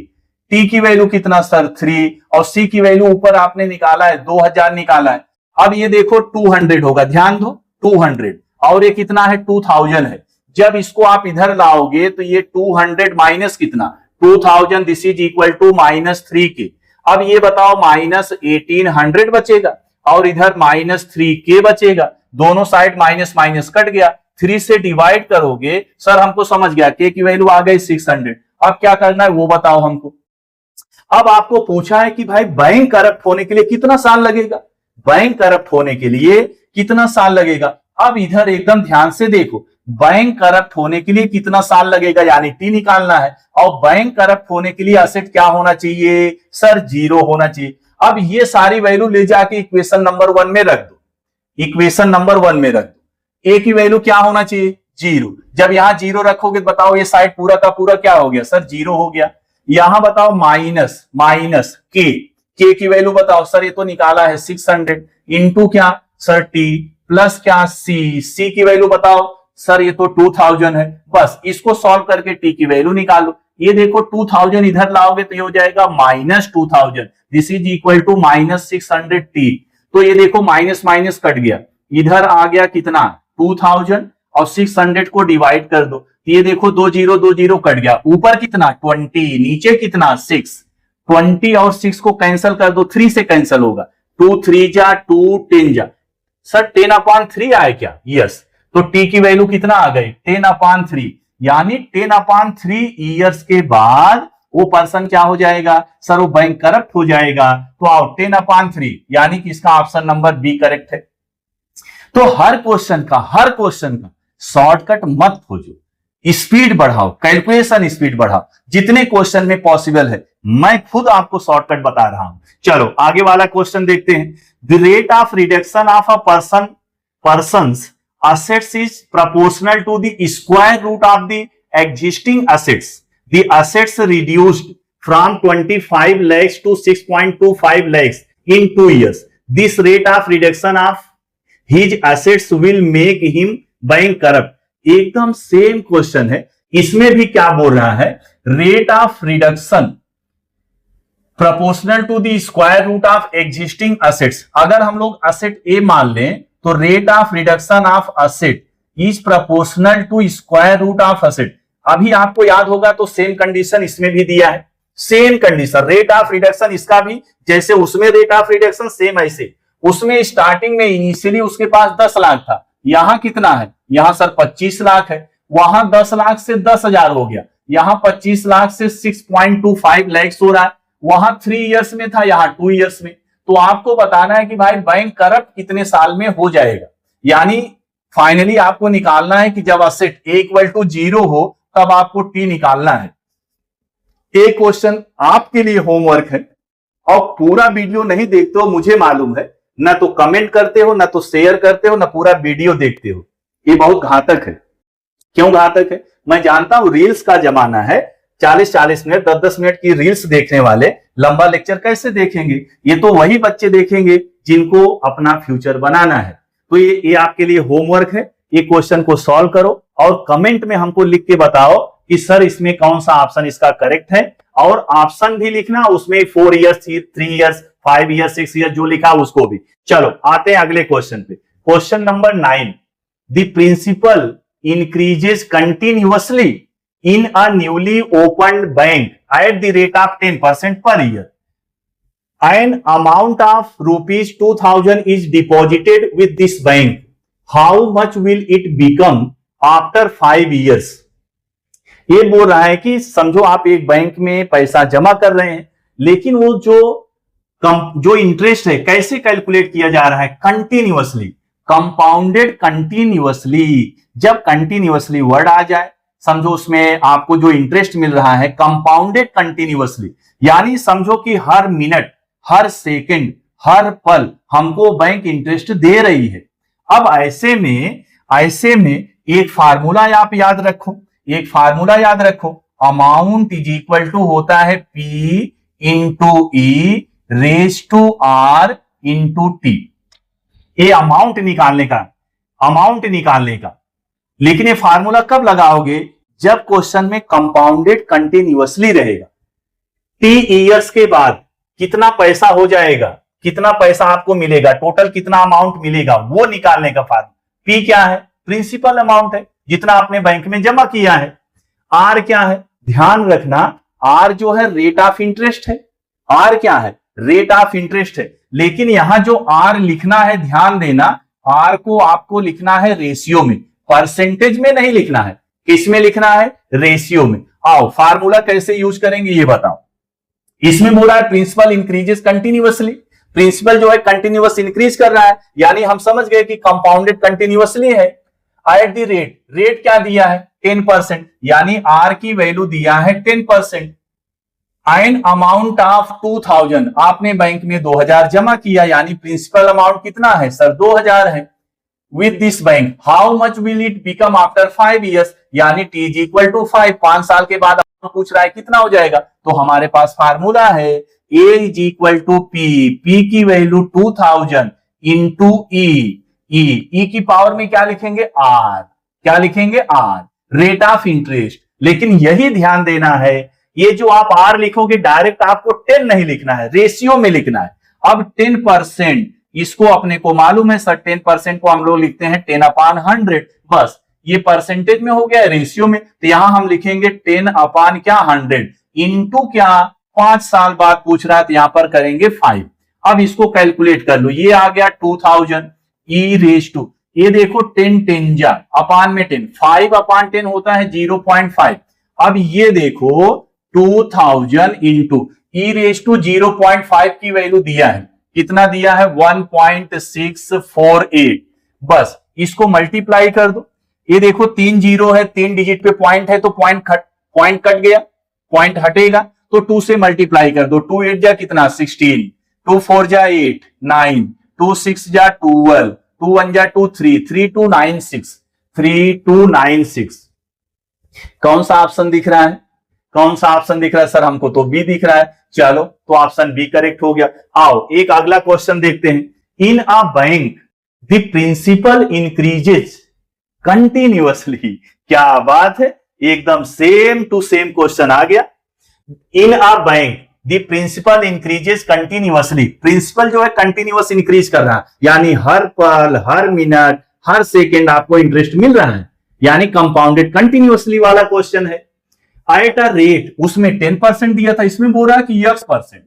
[SPEAKER 1] टी की वैल्यू कितना सर? 3, और सी की वैल्यू ऊपर आपने निकाला है 2000 निकाला है। अब ये देखो 200 होगा, ध्यान दो 200, और ये कितना है? 2000 है। जब इसको आप इधर लाओगे तो ये 200 माइनस कितना? 2000, this is equal to minus 3 K. अब ये बताओ माइनस 1800 बचेगा और इधर माइनस 3 के बचेगा। दोनों साइड माइनस माइनस कट गया, 3 से डिवाइड करोगे सर, हमको समझ गया के की वैल्यू आ गई 600। अब क्या करना है वो बताओ हमको। अब आपको पूछा है कि भाई बैंक करप्ट होने के लिए कितना साल लगेगा? बैंक करप्ट होने के लिए कितना साल लगेगा? अब इधर एकदम ध्यान से देखो, बैंक करप्ट होने के लिए कितना साल लगेगा, यानी टी निकालना है। और बैंक करप्ट होने के लिए असेट क्या होना चाहिए सर? 0 होना चाहिए। अब ये सारी वैल्यू ले जाके इक्वेशन नंबर 1 में रख दो, इक्वेशन नंबर 1 में रख दो। ए की वैल्यू क्या होना चाहिए? 0। जब यहां 0 रखोगे तो बताओ ये साइड पूरा का पूरा क्या हो गया सर? 0 हो गया। यहां बताओ माइनस के की वैल्यू बताओ सर? ये तो निकाला है 600 इंटू क्या सर? टी प्लस क्या सी की वैल्यू बताओ सर? ये तो 2000 है। बस इसको सॉल्व करके टी की वैल्यू निकालो। ये देखो 2000 इधर लाओगे तो ये हो जाएगा minus 2000, this is equal to minus 600 T. तो ये देखो माइनस माइनस कट गया, इधर आ गया कितना? 2000, और 600 को डिवाइड कर दो, ये देखो 20 कट गया। ऊपर कितना? 20, नीचे कितना? 6। 20 और 6 को कैंसिल कर दो, 3 से कैंसिल होगा। 2 3 जा 2 10 जा सर 10/3 आए क्या? यस। तो टी की वैल्यू कितना आ गई? 10/3, यानी 10/3 ईयर्स के बाद वो पर्सन क्या हो जाएगा सर? वो बैंक करप्ट हो जाएगा। तो आओ 10/3, यानी कि इसका ऑप्शन नंबर बी करेक्ट है। तो हर क्वेश्चन का शॉर्टकट मत खोजो, स्पीड बढ़ाओ, कैलकुलेशन स्पीड बढ़ाओ, जितने क्वेश्चन में पॉसिबल है। मैं खुद आपको शॉर्टकट बता रहा हूं। चलो आगे वाला क्वेश्चन देखते हैं। The rate of reduction of a persons assets is proportional to the square root of the existing assets. The assets reduced from 25 lakhs to 6.25 lakhs in 2 years. This rate of reduction of his assets will make him bankrupt. एकदम same question है, इसमें भी क्या बोल रहा है? Rate of reduction proportional to the square root of existing assets. अगर हम लोग असेट ए मान लें तो rate of reduction of asset is proportional to square root of asset. अभी आपको याद होगा तो सेम कंडीशन इसमें भी दिया है, same condition. Rate of reduction इसका भी जैसे उसमें रेट ऑफ रिडक्शन सेम ऐसे। उसमें स्टार्टिंग में इनिशियली उसके पास 10 लाख था, यहां कितना है? यहां सर 25 लाख है। वहां 10 लाख से 10,000 हो गया, यहां 25 लाख से 6.25 लाख हो रहा है। वहां 3 इयर्स में था, यहां 2 इयर्स में। तो आपको बताना है कि भाई बैंक करप्ट कितने साल में हो जाएगा, यानी फाइनली आपको निकालना है कि जब असेट ए इक्वल टू 0 हो तब आपको टी निकालना है। एक क्वेश्चन आपके लिए होमवर्क है, और पूरा वीडियो नहीं देखते हो मुझे मालूम है, ना तो कमेंट करते हो, ना तो शेयर करते हो, ना पूरा वीडियो देखते हो। ये बहुत घातक है। क्यों घातक है? मैं जानता हूं रील्स का जमाना है, 40-40 मिनट 10-10 मिनट की रील्स देखने वाले लंबा लेक्चर कैसे देखेंगे? ये तो वही बच्चे देखेंगे जिनको अपना फ्यूचर बनाना है। तो ये आपके लिए होमवर्क है। ये क्वेश्चन को सॉल्व करो और कमेंट में हमको लिख के बताओ कि सर इसमें कौन सा ऑप्शन इसका करेक्ट है, और ऑप्शन भी लिखना उसमें 4 इयर्स 3 इयर्स 5 इयर्स 6 इयर्स जो लिखा उसको भी। चलो आते हैं अगले क्वेश्चन पे। Question number 9, the principal increases continuously in a newly opened bank at the rate of 10% per year. An amount of rupees 2000 is deposited with this bank. How much will it become after 5 years? ये बोल रहा है कि समझो आप एक bank में पैसा जमा कर रहे हैं, लेकिन वो जो इंटरेस्ट है कैसे कैलकुलेट किया जा रहा है? Continuously, compounded continuously. जब कंटिन्यूअसली वर्ड आ जाए समझो उसमें आपको जो इंटरेस्ट मिल रहा है कंपाउंडेड कंटिन्यूअसली, यानी समझो कि हर मिनट हर सेकंड हर पल हमको बैंक इंटरेस्ट दे रही है। अब ऐसे में एक फार्मूला आप याद रखो, अमाउंट इज इक्वल टू होता है P into E raise to R into T. ये अमाउंट निकालने का, लेकिन ये फार्मूला कब लगाओगे? जब क्वेश्चन में कंपाउंडेड कंटिन्यूअसली रहेगा। टी ईयर्स के बाद कितना पैसा हो जाएगा, कितना पैसा आपको मिलेगा, टोटल कितना अमाउंट मिलेगा, वो निकालने का फार्मूला। पी क्या है? प्रिंसिपल अमाउंट है, जितना आपने बैंक में जमा किया है। आर क्या है? ध्यान रखना, आर जो है रेट ऑफ इंटरेस्ट है। आर क्या है? रेट ऑफ इंटरेस्ट है। लेकिन यहां जो आर लिखना है, ध्यान देना, आर को आपको लिखना है रेशियो में, परसेंटेज में नहीं लिखना है। किस में लिखना है? रेशियो में। आओ फार्मूला कैसे यूज करेंगे ये बताओ। इसमें बोला है प्रिंसिपल इंक्रीजेस कंटिन्यूअसली, प्रिंसिपल जो है कंटिन्यूअस इंक्रीज कर रहा है, यानी हम समझ गए कि कंपाउंडेड कंटिन्यूअसली है। एट द रेट क्या दिया है? 10%, यानी आर की वैल्यू दिया है 10%। एन अमाउंट ऑफ 2000, आपने बैंक में 2000 जमा किया, यानी प्रिंसिपल अमाउंट कितना है सर? 2000 है। With this bank how much will it become after 5 years, यानी टी इज इक्वल टू 5 साल के बाद पूछ रहा है कितना हो जाएगा। तो हमारे पास फार्मूला है A is equal to P की वैल्यू 2000 इंटू ई की पावर में क्या लिखेंगे? आर। क्या लिखेंगे? R, rate of interest. लेकिन यही ध्यान देना है, ये जो आप आर लिखोगे डायरेक्ट आपको 10 नहीं लिखना है, रेशियो में लिखना है। अब 10%, इसको अपने को मालूम है सर, 10% को हम लोग लिखते हैं 10/100, बस ये परसेंटेज में हो गया, रेशियो में। तो यहां हम लिखेंगे 10/100 इंटू क्या? 5 साल बाद पूछ रहा है तो यहां पर करेंगे 5। अब इसको कैलकुलेट कर लो, ये आ गया 2000 ई रेज टू, ये देखो 10 जा अपान में 10, 5/10 होता है 0.5। अब ये देखो 2000 इंटू ई रेज टू 0.5 की वैल्यू दिया है, कितना दिया है? 1.648। बस इसको मल्टीप्लाई कर दो, ये देखो 3 जीरो है, 3 डिजिट पे पॉइंट है, तो पॉइंट कट गया, पॉइंट हटेगा, तो 2 से मल्टीप्लाई कर दो। 2 8 जा कितना? 16, 2 4 जा 8 9, 2 6 जा 12, 2 1 जा 2 3, 3296, 3296। कौन सा ऑप्शन दिख रहा है? कौन सा ऑप्शन दिख रहा है सर? हमको तो बी दिख रहा है। चलो तो ऑप्शन बी करेक्ट हो गया। आओ एक अगला क्वेश्चन देखते हैं। In a bank the principal increases continuously. क्या बात है, एकदम सेम टू सेम क्वेश्चन आ गया। In a bank the principal increases continuously, principal जो है कंटिन्यूअस इंक्रीज कर रहा है, यानी हर पल, हर मिनट, हर सेकेंड आपको इंटरेस्ट मिल रहा है, यानी कंपाउंडेड कंटिन्यूअसली वाला क्वेश्चन है। एट अ रेट, उसमें 10% दिया था, इसमें बोल रहा है कि x%,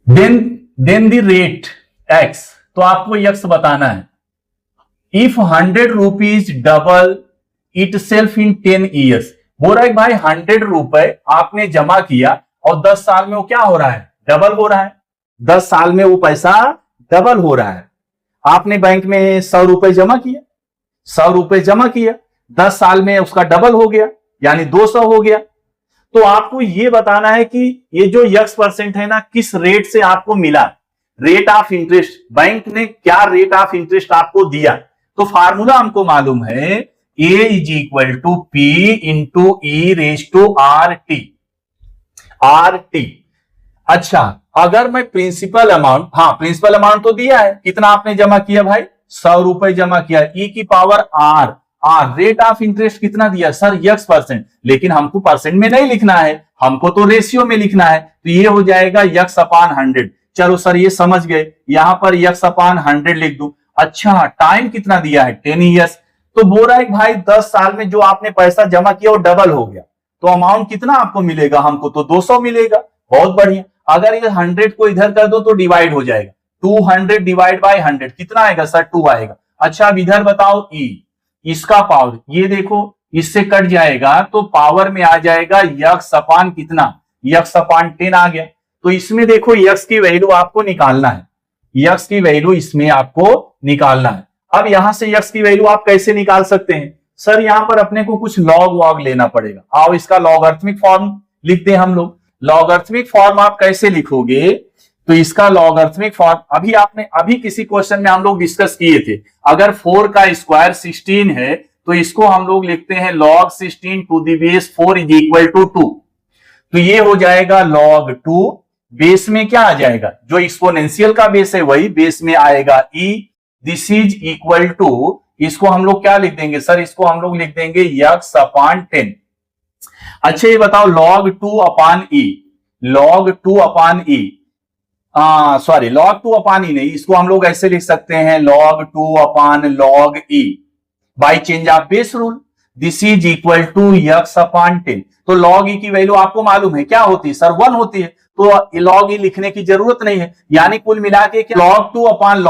[SPEAKER 1] then the rate x, तो आपको x बताना है। If 100 rupees double itself in 10 years, बोल रहा है भाई 100 रुपए आपने जमा किया और 10 साल में वो क्या हो रहा है? डबल हो रहा है। 10 साल में वो पैसा डबल हो रहा है। आपने बैंक में 100 रुपए जमा किया, 100 रुपए जमा किया, 10 साल में उसका डबल हो गया, यानी 200 हो गया। तो आपको ये बताना है कि ये जो x% है ना, किस रेट से आपको मिला, रेट ऑफ इंटरेस्ट, बैंक ने क्या रेट ऑफ इंटरेस्ट आपको दिया। तो फार्मूला हमको मालूम है, A is equal to P into E raise to R T. अच्छा, अगर मैं प्रिंसिपल अमाउंट, हाँ प्रिंसिपल अमाउंट तो दिया है, कितना आपने जमा किया भाई? 100 रुपए जमा किया, ई की power R, rate of interest कितना दिया सर? x%, लेकिन हमको परसेंट में नहीं लिखना है, हमको तो रेशियो में लिखना है, तो ये हो जाएगा x/100। चलो सर ये समझ गए, यहां पर x/100 लिख दूं। अच्छा, टाइम कितना दिया है? 10 years। तो बोल रहा है भाई 10 साल में जो आपने पैसा जमा किया वो डबल हो गया, तो अमाउंट कितना आपको मिलेगा? हमको तो 200 मिलेगा। बहुत बढ़िया। अगर ये 100 को इधर कर दो तो डिवाइड हो जाएगा, 200 डिवाइड बाय 100 कितना आएगा सर? 2 आएगा। अच्छा, अब इधर बताओ ई, इसका पावर, ये देखो इससे कट जाएगा तो पावर में आ जाएगा x/, कितना? x/10 आ गया। तो इसमें देखो x की वैल्यू आपको निकालना है, x की वैल्यू इसमें आपको निकालना है। अब यहां से x की वैल्यू आप कैसे निकाल सकते हैं सर? यहां पर अपने को कुछ लॉग वॉग लेना पड़ेगा। आओ इसका लॉगरिथमिक फॉर्म लिखते हैं हम लोग। लॉगरिथमिक फॉर्म आप कैसे लिखोगे? तो इसका लॉगरिथमिक फॉर्म अभी किसी क्वेश्चन में हम लोग डिस्कस किए थे। अगर 4 का स्क्वायर 16 है तो इसको हम लोग लिखते हैं log 16 to the base 4 is equal to 2। तो ये हो जाएगा log 2, बेस में क्या आ जाएगा, जो एक्सपोनेंशियल का बेस है वही बेस में आएगा e, this is equal to, इसको हम लोग क्या लिख देंगे सर, इसको हम लोग लिख देंगे x अपॉन 10। अच्छा ये बताओ log 2 upon e, log 2 upon e, sorry log 2 upon e नहीं, इसको हम लोग ऐसे लिख सकते हैं log 2 upon log e by change of base rule, this is equal to x upon 10। तो log e की वैल्यू आपको मालूम है क्या होती है सर, 1 होती है, तो log e लिखने की जरूरत नहीं है। यानी कुल मिला के log 2 अपॉन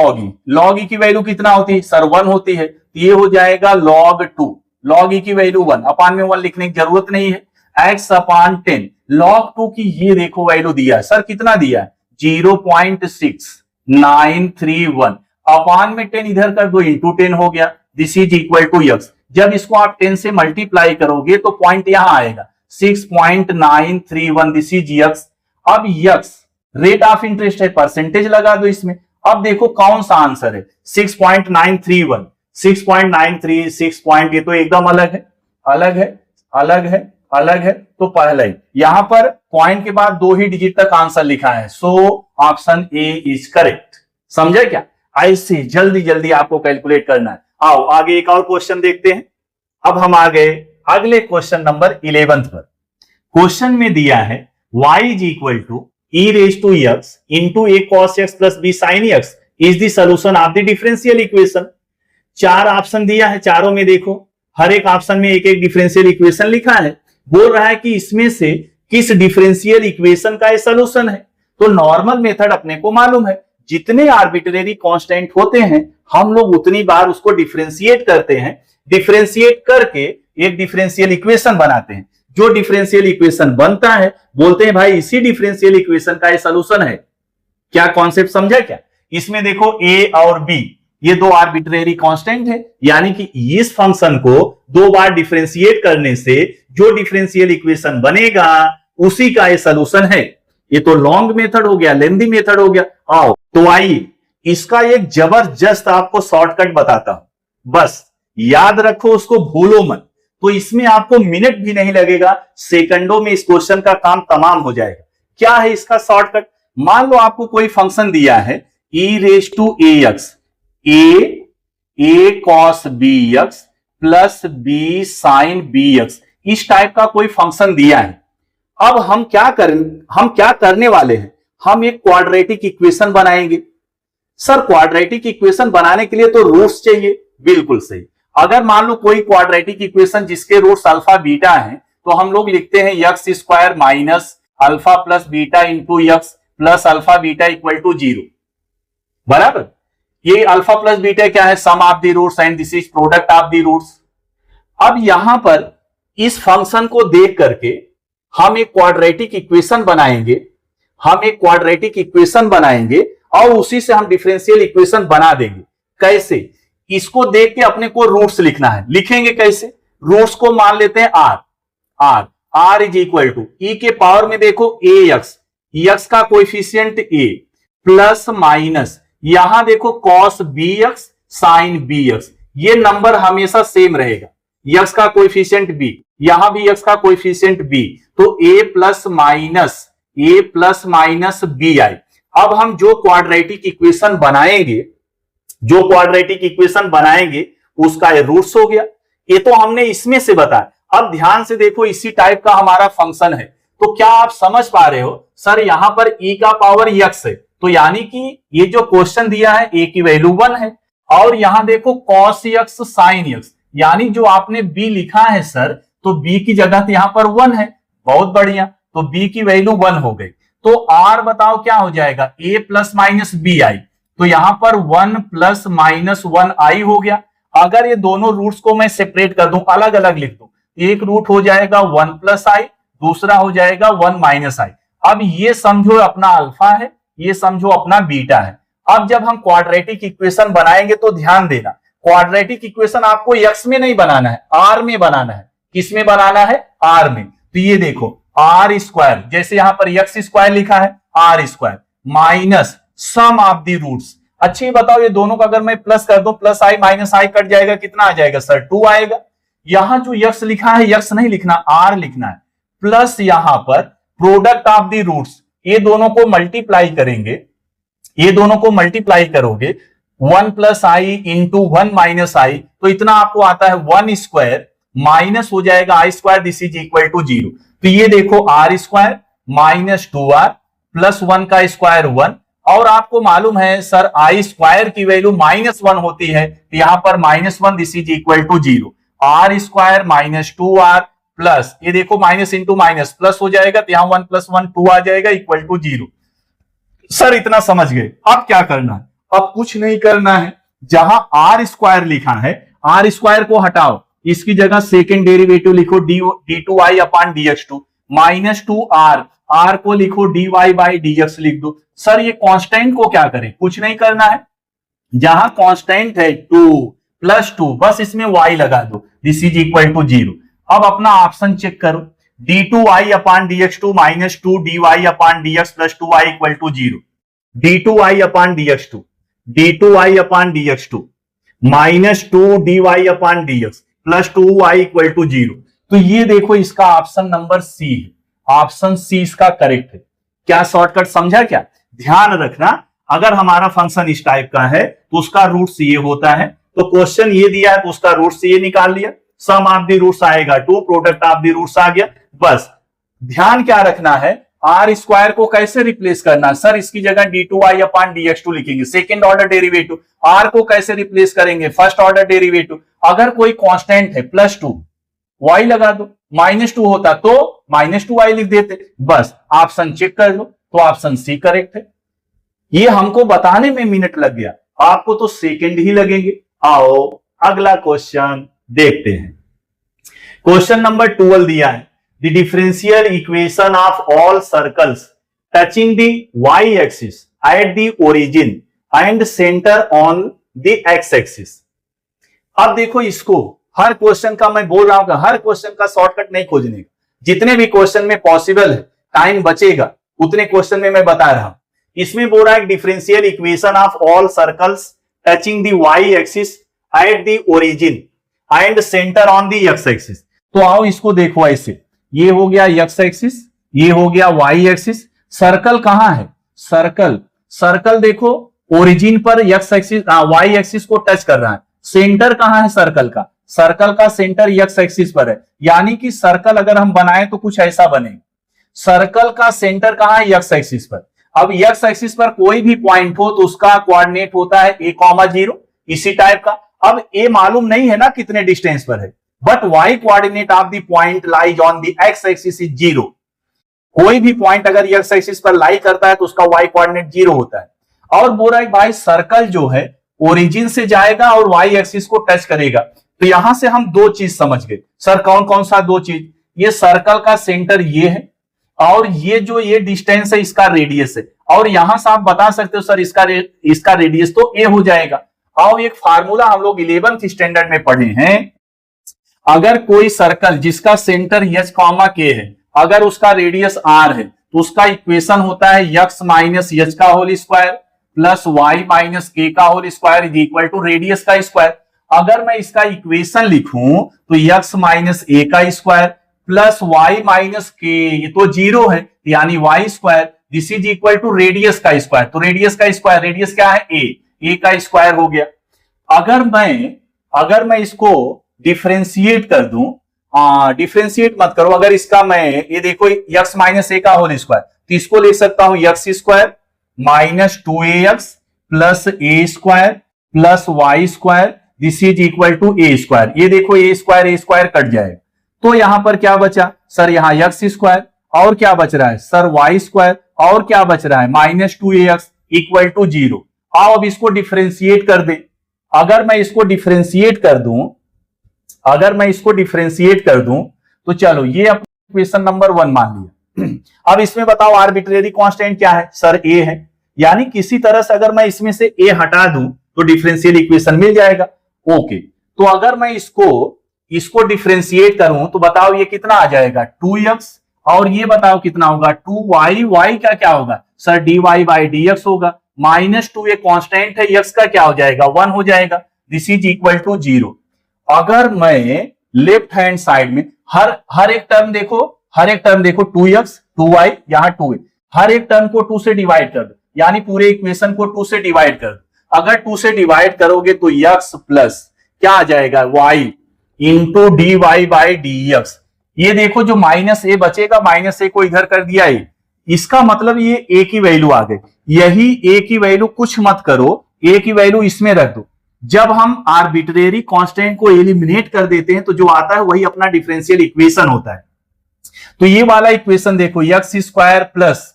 [SPEAKER 1] log e की वैल्यू कितना होती है सर, 1 होती है, तो ये हो जाएगा log 2, log e की वैल्यू 1, अपॉन में 1 लिखने की जरूरत नहीं है, x अपॉन 10। log 2 की ये देखो वैल्यू दिया है सर, कितना दिया है 0.6931, अपॉन में 10 इधर कर दो, इंटू 10 हो गया, this is equal to x। जब इसको आप 10 से मल्टीप्लाई करोगे तो पॉइंट यहां आएगा 6.931, दिस इज x। अब x रेट ऑफ इंटरेस्ट है, परसेंटेज लगा दो इसमें। अब देखो कौन सा आंसर है, 6.931, 6.93, 6 पॉइंट, ये तो एकदम अलग है, अलग है, अलग है, अलग है। तो पहले यहां पर पॉइंट के बाद 2 ही डिजिट तक आंसर लिखा है, so option A is correct. समझे क्या, ऐसे जल्दी जल्दी आपको कैलकुलेट करना है। आओ आगे एक और क्वेश्चन देखते हैं। अब हम आ गए अगले क्वेश्चन नंबर 11 पर। क्वेश्चन में दिया है y is equal to e raise to x into a cos x plus b sin x is the solution of the differential equation. 4 option दिया है, चारों में देखो हर एक ऑप्शन में एक एक डिफरेंशियल इक्वेशन लिखा है। बोल रहा है कि इसमें से किस डिफरेंशियल इक्वेशन का सॉल्यूशन है। तो नॉर्मल मेथड अपने को मालूम है, जितने आर्बिट्रेरी कांस्टेंट होते हैं हम लोग उतनी बार उसको डिफरेंशिएट करते हैं, डिफरेंशिएट करके एक डिफरेंशियल इक्वेशन बनाते हैं। जो डिफरेंशियल इक्वेशन बनता है बोलते हैं भाई इसी डिफरेंशियल इक्वेशन का सॉल्यूशन है। क्या कॉन्सेप्ट समझा क्या, इसमें देखो a और b ये 2 आर्बिट्रेरी कांस्टेंट है, यानी कि इस फंक्शन को 2 बार डिफरेंशिएट करने से जो डिफरेंशियल इक्वेशन बनेगा उसी का ये सॉल्यूशन है। ये तो लॉन्ग मेथड हो गया, लेंथी मेथड हो गया। आओ तो आइए इसका एक जबरदस्त आपको शॉर्टकट बताता हूं, बस याद रखो, उसको भूलो मत। तो इसमें आपको मिनट भी नहीं लगेगा, सेकंडों में इस क्वेश्चन का काम तमाम हो जाएगा। क्या है इसका शॉर्टकट, मान लो आपको कोई फंक्शन दिया है e raise to ax, a cos bx plus b sin bx, इस टाइप का कोई फंक्शन दिया है। अब हम क्या करने वाले हैं, हम एक क्वाड्रेटिक इक्वेशन बनाएंगे। सर क्वाड्रेटिक इक्वेशन बनाने के लिए तो रूट्स चाहिए, बिल्कुल सही। अगर मान लो कोई क्वाड्रेटिक इक्वेशन जिसके रूट्स अल्फा बीटा हैं, तो हम लोग लिखते हैं x square minus alpha plus beta into X plus alpha beta equal to 0, बराबर। ये अल्फा प्लस बीटा क्या है, sum of the roots and this is product of the roots. अब यहां पर इस फंक्शन को देख करके हम एक क्वाड्रेटिक इक्वेशन बनाएंगे, और उसी से हम डिफरेंशियल इक्वेशन बना देंगे। कैसे, इसको देख के अपने को रूट्स लिखना है। लिखेंगे कैसे, रूट्स को मान लेते हैं r is equal to e के पावर में देखो x का कोएफिशिएंट a प्लस माइनस यहां देखो cos bx sin bx, ये नंबर हमेशा सेम रहेगा। x का कोएफिशिएंट b, यहां भी x का कोएफिशिएंट b, तो a प्लस माइनस b आई। अब हम जो क्वाड्रेटिक इक्वेशन बनाएंगे उसका ये रूट्स हो गया। ये तो हमने इसमें से बताया। अब ध्यान से देखो, इसी टाइप का हमारा फंक्शन है, तो क्या आप समझ पा रहे हो सर, यहां पर e का पावर x है, तो यानी कि ये जो क्वेश्चन दिया है a की वैल्यू 1 है, और यहां देखो cos x sin x, यानी जो आपने b लिखा है सर, तो b की जगह तो यहां पर 1 है। बहुत बढ़िया, तो b की वैल्यू 1 हो गई। तो r बताओ क्या हो जाएगा, a plus minus b i, तो यहां पर 1 प्लस माइनस 1 आई हो गया। अगर ये दोनों रूट्स को मैं सेपरेट कर दूं, अलग अलग लिख दूं, एक रूट हो जाएगा 1 प्लस आई, दूसरा हो जाएगा 1 माइनस आई। अब ये समझो अपना अल्फा है, ये समझो अपना बीटा है। अब जब हम क्वाड्रेटिक इक्वेशन बनाएंगे तो ध्यान देना, क्वाड्रेटिक इक्वेशन आपको x में नहीं बनाना है, r में बनाना है। किस में बनाना है, r में। तो ये देखो r स्क्वायर, जैसे यहां पर x स्क्वायर लिखा है, r square minus sum of the roots. अच्छी बताओ ये दोनों का अगर मैं प्लस कर दूं, plus I minus I cut जाएगा, कितना आ जाएगा सर 2 आएगा। यहां जो यक्स लिखा है, यक्स नहीं लिखना, आर लिखना है, प्लस यहां पर प्रोडक्ट ऑफ द रूट्स, ये दोनों को मल्टीप्लाई करेंगे, ये दोनों को मल्टीप्लाई करोगे 1 प्लस आई इंटू 1 माइनस आई, तो इतना आपको आता है 1 स्क्वायर माइनस हो जाएगा I square, this is equal to 0। तो ये देखो are square minus 2r plus 1 का स्क्वायर 1, और आपको मालूम है सर आई स्क्वायर की वैल्यू -1 होती है, तो यहां पर -1 this is equal to 0। R square minus 2r plus ये देखो माइनस इंटू माइनस प्लस हो जाएगा, तो यहां 1 प्लस 1 2 आ जाएगा इक्वल टू 0। सर इतना समझ गए। अब क्या करना है? अब कुछ नहीं करना है, जहां आर स्क्वायर लिखा है आर स्क्वायर को हटाओ, इसकी जगह सेकेंड डेरिवेटिव लिखो d2i upon dx2 minus 2r, r को लिखो dy बाई dx लिख दो। सर ये कांस्टेंट को क्या करें? कुछ नहीं करना है, जहां कांस्टेंट है 2 प्लस 2 बस इसमें y लगा दो, दिस इज इक्वल टू 0। अब अपना ऑप्शन चेक करो, d2i upon dx2 minus 2 dy upon dx plus 2i equal to 0। d2i upon dx2, d2i upon dx2 minus 2 dy upon dx plus 2y equal to 0। तो ये देखो इसका option number C है, option C इसका correct है। क्या shortcut समझा क्या? ध्यान रखना, अगर हमारा फंक्शन इस टाइप का है तो उसका रूट्स ये होता है, तो क्वेश्चन ये दिया है तो उसका रूट्स ये निकाल लिया, सम ऑफ द रूट्स आएगा 2, प्रोडक्ट ऑफ द रूट्स आ गया। बस ध्यान क्या रखना है, आर स्क्वायर को कैसे रिप्लेस करना है? सर इसकी जगह d2i अपॉन dx2 लिखेंगे, सेकेंड ऑर्डर डेरिवेटिव। आर को कैसे रिप्लेस करेंगे? First order derivative. अगर कोई कांस्टेंट है प्लस 2 y लगा दो, -2 होता तो -2y लिख देते। बस ऑप्शन चेक कर लो, तो ऑप्शन सी करेक्ट है। ये हमको बताने में मिनट लग गया, आपको तो सेकंड ही लगेंगे। आओ अगला क्वेश्चन देखते हैं। क्वेश्चन नंबर 12 दिया है, the differential equation of all circles touching the y axis at the origin and centre on the x axis. अब देखो इसको, हर क्वेश्चन का मैं बोल रहा हूं कि हर क्वेश्चन का शॉर्टकट नहीं खोजने का, जितने भी क्वेश्चन में पॉसिबल है टाइम बचेगा उतने क्वेश्चन में मैं बता रहा हूं। इसमें बोल रहा है differential equation of all circles touching the y axis at the origin and centre on the x axis. तो आओ इसको देखो ऐसे, ये हो गया x एक्सिस, ये हो गया y एक्सिस। सर्कल कहां है? सर्कल देखो ओरिजिन पर x एक्सिस y एक्सिस को टच कर रहा है। सेंटर कहां है सर्कल का? सर्कल का सेंटर x एक्सिस पर है, यानी कि सर्कल अगर हम बनाए तो कुछ ऐसा बनेगा। सर्कल का सेंटर कहां है? x एक्सिस पर। अब x एक्सिस पर कोई भी पॉइंट हो तो उसका कोऑर्डिनेट होता है a,0, इसी टाइप का। अब a मालूम नहीं है ना कितने डिस्टेंस पर है, but y coordinate of the point lies on the x axis is 0। कोई भी पॉइंट अगर x एक्सिस पर लाई करता है तो उसका y कोऑर्डिनेट 0 होता है। और बोल रहा है भाई सर्कल जो है ओरिजिन से जाएगा और y एक्सिस को टच करेगा। तो यहां से हम दो चीज समझ गए। सर कौन कौन सा दो चीज? ये सर्कल का सेंटर ये है, और ये जो ये डिस्टेंस है इसका रेडियस है, और यहां से आप बता सकते हो सर इसका रेडियस तो a हो जाएगा। और एक फार्मूला हम लोग 11th स्टैंडर्ड में पढ़े हैं, अगर कोई सर्कल जिसका सेंटर h, k है, अगर उसका रेडियस r है तो उसका इक्वेशन होता है x माइनस h का whole square plus y minus k का whole square is equal to radius का स्क्वायर। अगर मैं इसका इक्वेशन लिखूं तो x माइनस a का square plus y minus k, ये तो 0 है यानी y square, this is equal to radius का स्क्वायर। तो रेडियस का स्क्वायर, रेडियस क्या है a का स्क्वायर हो गया। अगर मैं इसको डिफरेंशिएट कर दूं, डिफरेंशिएट मत करो, अगर इसका मैं ये देखो x माइनस a का होल स्क्वायर, तो इसको लिख सकता हूं x square minus 2ax plus a square plus y square, this is equal to a square. ये देखो a स्क्वायर कट जाएगा, तो यहां पर क्या बचा सर? यहां x स्क्वायर, और क्या बच रहा है सर? y स्क्वायर, और क्या बच रहा है? Minus 2ax equal to 0। आओ अब इसको डिफरेंशिएट कर दे। अगर मैं इसको डिफरेंशिएट कर दूं तो चलो ये इक्वेशन नंबर 1 मान लिया। अब इसमें बताओ आर्बिट्रेरी कांस्टेंट क्या है? सर a है, यानी किसी तरह से अगर मैं इसमें से a हटा दूं तो डिफरेंशियल इक्वेशन मिल जाएगा। ओके, तो अगर मैं इसको डिफरेंशिएट करूं तो बताओ ये कितना आ जाएगा? 2x, और ये बताओ कितना होगा 2y, y का क्या होगा सर dy बाई dx होगा, -2 ये कांस्टेंट है, x का क्या हो जाएगा 1 हो जाएगा, दिस इज इक्वल टू 0। अगर मैं लेफ्ट हैंड साइड में हर एक टर्म देखो 2x 2y यहां 2 है, हर एक टर्म को 2 से डिवाइड कर दो, यानी पूरे इक्वेशन को 2 से डिवाइड कर दो। अगर 2 से डिवाइड करोगे तो x प्लस क्या आ जाएगा y into d y by d x. ये देखो जो माइनस ए बचेगा, माइनस ए को इधर कर दिया है, इसका मतलब ये ए की वैल्यू आ गई। यही ए की वैल्यू कुछ मत करो, ए की वैल्यू इसमें रख दो। जब हम आर्बिट्रेरी कांस्टेंट को एलिमिनेट कर देते हैं तो जो आता है वही अपना डिफरेंशियल इक्वेशन होता है। तो ये वाला इक्वेशन देखो x square plus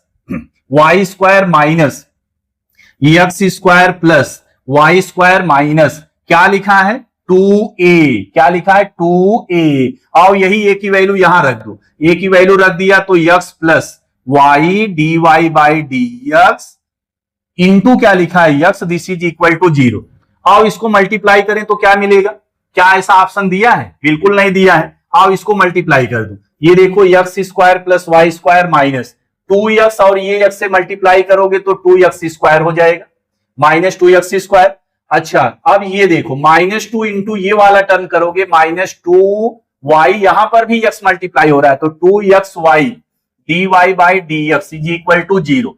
[SPEAKER 1] y square minus x square plus y square minus क्या लिखा है 2a, क्या लिखा है 2a। और यही a की वैल्यू यहां रख दो, a की वैल्यू रख दिया तो x plus y d y by d x into क्या लिखा है x, this is equal to 0। और इसको मल्टीप्लाई करें तो क्या मिलेगा, क्या ऐसा ऑप्शन दिया है, बिल्कुल नहीं दिया है। और इसको मल्टीप्लाई कर दो, ये देखो x square plus y square minus 2x और ये x से मल्टीप्लाई करोगे तो 2x स्क्वायर हो जाएगा माइनस 2x स्क्वायर। अच्छा अब ये देखो -2 इंटू ये वाला टर्म करोगे -2y, यहां पर भी x मल्टीप्लाई हो रहा है तो 2xy dy by dx is equal to 0।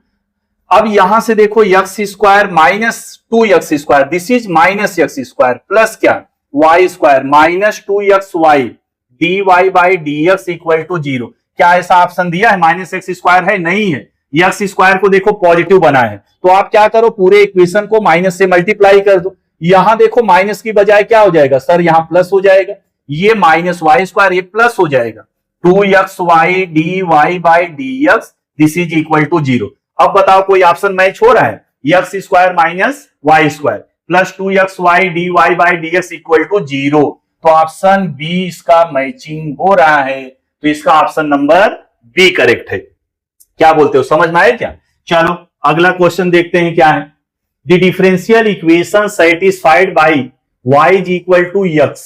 [SPEAKER 1] अब यहां से देखो x square minus 2x square, this is minus x square plus क्या y square minus 2xy dy by dx equal to 0। क्या ऐसा ऑप्शन दिया है माइनस x स्क्वायर है, नहीं है। एक्स स्क्वायर को देखो पॉजिटिव बना है तो आप क्या करो पूरे इक्वेशन को माइनस से मल्टीप्लाई कर दो। यहां देखो माइनस की बजाय क्या हो जाएगा सर, यहां प्लस हो जाएगा, ये माइनस वाई स्क्वायर ये प्लस हो जाएगा 2xy dy by dx this is equal to 0। अब बताओ कोई ऑप्शन मैच हो रहा है, x square minus y square plus 2xy dy by dx equal to 0। तो ऑप्शन बी इसका मैचिंग हो रहा है, तो इसका ऑप्शन नंबर बी करेक्ट है। क्या बोलते हो, समझ में आया क्या। चलो अगला क्वेश्चन देखते हैं क्या है। The differential equation satisfied by y is equal to x।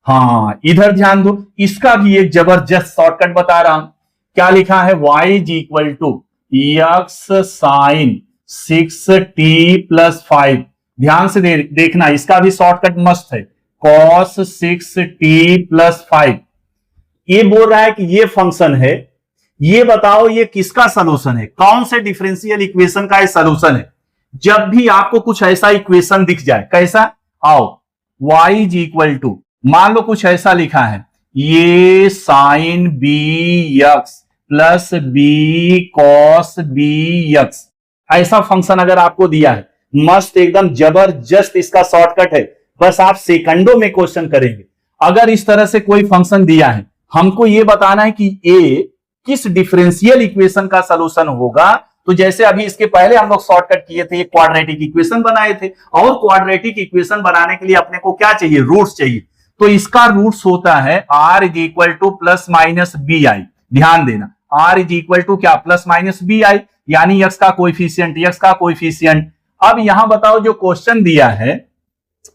[SPEAKER 1] हाँ इधर ध्यान दो, इसका भी एक जबरदस्त शॉर्टकट बता रहा हूं। क्या लिखा है y is equal to x sine 6t plus 5। ध्यान से देखना, इसका भी शॉर्टकट मस्त है, cos 6t प्लस 5। ये बोल रहा है कि ये फंक्शन है, ये बताओ ये किसका सलूशन है, कौन से डिफरेंशियल इक्वेशन का ये सलूशन है। जब भी आपको कुछ ऐसा इक्वेशन दिख जाए, कैसा आओ y इज इक्वल टू, मान लो कुछ ऐसा लिखा है ये sine bx plus b cos bx, ऐसा फंक्शन अगर आपको दिया है, मस्त एकदम जबरदस्त इसका शॉर्टकट है, बस आप सेकंडों में क्वेश्चन करेंगे। अगर इस तरह से कोई फंक्शन दिया है, हमको ये बताना है कि a किस डिफरेंशियल इक्वेशन का सलूशन होगा। तो जैसे अभी इसके पहले हम लोग शॉर्टकट किए थे, क्वाड्रेटिक इक्वेशन बनाए थे, और क्वाड्रेटिक इक्वेशन बनाने के लिए अपने को क्या चाहिए, रूट्स चाहिए। तो इसका रूट्स होता है r is equal to plus minus b i. ध्यान देना r इज इक्वल टू क्या प्लस माइनस बी आई, यानी x का कोएफिशिएंट। अब यहां बताओ जो क्वेश्चन दिया है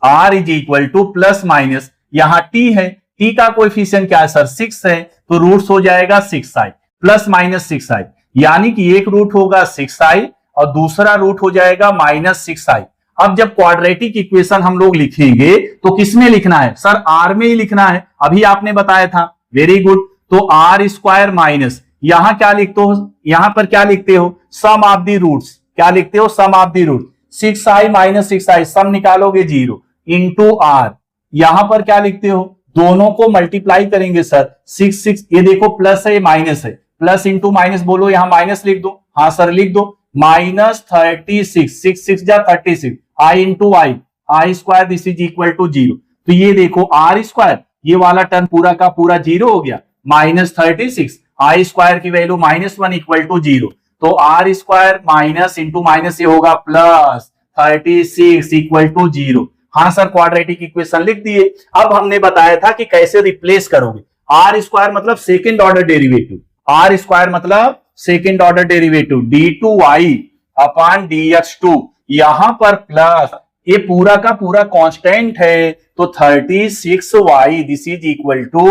[SPEAKER 1] r is equal to plus minus, यहां t है, t का कोएफिशिएंट क्या है सर 6 है, तो रूट्स हो जाएगा 6i प्लस माइनस 6i, यानी कि एक रूट होगा 6i और दूसरा रूट हो जाएगा माइनस 6i। अब जब क्वाड्रेटिक इक्वेशन हम लोग लिखेंगे तो किसमें लिखना है सर, r में ही लिखना है, अभी आपने बताया था, वेरी गुड। तो r स्क्वायर माइनस, यहां क्या लिखते हो, यहां पर क्या लिखते हो सम ऑफ दी रूट्स, क्या लिखते हो sum of the root, 6i minus 6i सम निकालोगे 0 इंटू r, यहां पर क्या लिखते हो दोनों को मल्टीप्लाई करेंगे सर 6 ये देखो प्लस है माइनस है, प्लस इंटू माइनस बोलो, यहां माइनस लिख दो, हाँ सर लिख दो, माइनस 36 6 जा 36 I into I square this is equal to 0। तो ये देखो आर स्क्वायर ये वाला टर्म पूरा का पूरा 0 हो गया, माइनस 36 आई स्क्वायर की वैल्यू -1 इक्वल टू 0। तो r square minus into minus ये होगा प्लस 36 इक्वल टू 0। हाँ सर क्वाड्रेटिक इक्वेशन लिख दिए। अब हमने बताया था कि कैसे रिप्लेस करोगे, आर स्क्वायर मतलब second order derivative, R square मतलब second order derivative d2y upon dx2, यहां पर प्लस ये पूरा का पूरा कांस्टेंट है तो 36y this is equal to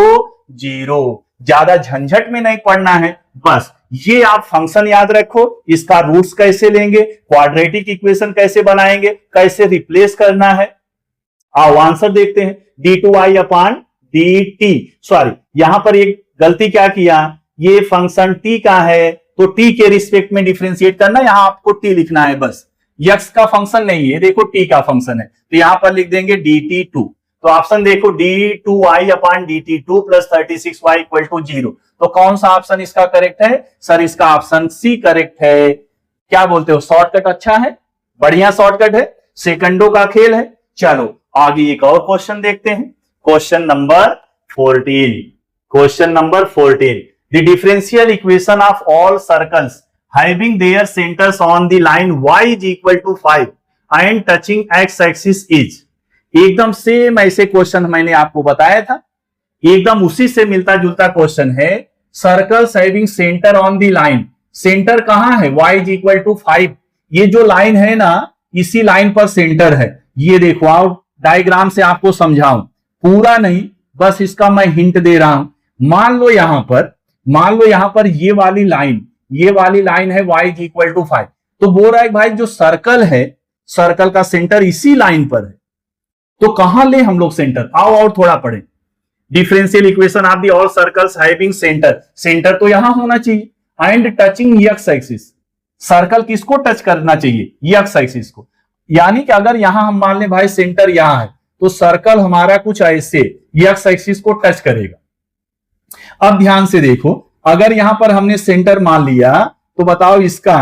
[SPEAKER 1] 0। ज्यादा झंझट में नहीं पड़ना है। बस ये आप फंक्शन याद रखो, इसका रूट्स कैसे लेंगे, क्वाड्रेटिक इक्वेशन कैसे बनाएंगे, कैसे रिप्लेस करना है। आओ आंसर देखते हैं। d2i अपान dt, सॉरी यहां पर एक गलती क्या किया, ये फंक्शन t का है तो t के रिस्पेक्ट में डिफरेंशिएट करना, यहां आपको t लिखना है बस, x का फंक्शन नहीं है, देखो t का फंक्शन है तो यहां पर लिख देंगे dt2। तो ऑप्शन देखो d2i upon dt2 plus 36y equal to 0। तो कौन सा ऑप्शन इसका करेक्ट है सर, इसका ऑप्शन सी करेक्ट है। क्या बोलते हो, शॉर्टकट अच्छा है, बढ़िया शॉर्टकट है, सेकंडों का खेल है। चलो आगे एक और क्वेश्चन देखते हैं, question number 14। Question number 14, the differential equation of all circles having their centres on the line y is equal to 5 and touching x axis is. एकदम सेम ऐसे क्वेश्चन मैंने आपको बताया था, एकदम उसी से मिलता जुलता क्वेश्चन है। Circles having centre on the line, centre कहां है, y इज इक्वल टू 5, ये जो लाइन है ना इसी लाइन पर सेंटर है। ये देखो आओ डायग्राम से आपको समझाऊं, पूरा नहीं बस इसका मैं हिंट दे रहा हूं। मान लो यहां पर ये वाली लाइन है y इज इक्वल टू 5, तो बोल रहा है भाई जो सर्कल है, सर्कल का सेंटर इसी लाइन पर है, तो कहां ले हम लोग सेंटर। आओ और थोड़ा पढ़े, differential equation of the all circles having centre, centre तो यहां होना चाहिए, and touching x axis, circle किसको टच करना चाहिए, x एक्सिस को। यानी कि अगर यहां हम मान लें भाई सेंटर यहां है तो सर्कल हमारा कुछ ऐसे x एक्सिस को टच करेगा। अब ध्यान से देखो, अगर यहां पर हमने सेंटर मान लिया तो बताओ इसका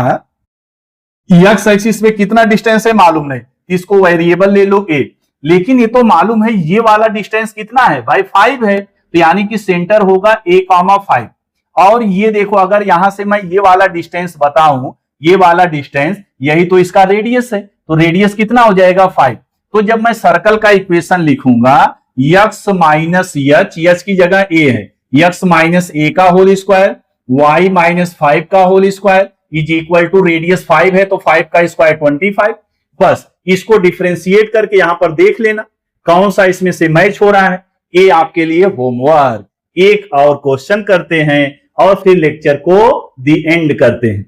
[SPEAKER 1] x एक्सिस में कितना डिस्टेंस है मालूम नहीं, इसको वेरिएबल ले लो a, लेकिन ये तो मालूम है ये वाला डिस्टेंस कितना है भाई 5 है, तो यानी कि सेंटर होगा a,5। और ये देखो अगर यहां से मैं ये वाला डिस्टेंस बताऊं, ये वाला डिस्टेंस यही तो इसका रेडियस है, तो रेडियस कितना हो जाएगा 5। तो जब मैं सर्कल का इक्वेशन लिखूंगा x माइनस h की जगह a है, x माइनस a का होल स्क्वायर y माइनस 5 का whole square is equal to radius 5 है तो 5 का स्क्वायर 25। बस इसको डिफरेंशिएट करके यहां पर देख लेना कौन सा इसमें से मैच हो रहा है। ये आपके लिए होमवर्क, एक और क्वेश्चन करते हैं और फिर लेक्चर को दी एंड करते हैं।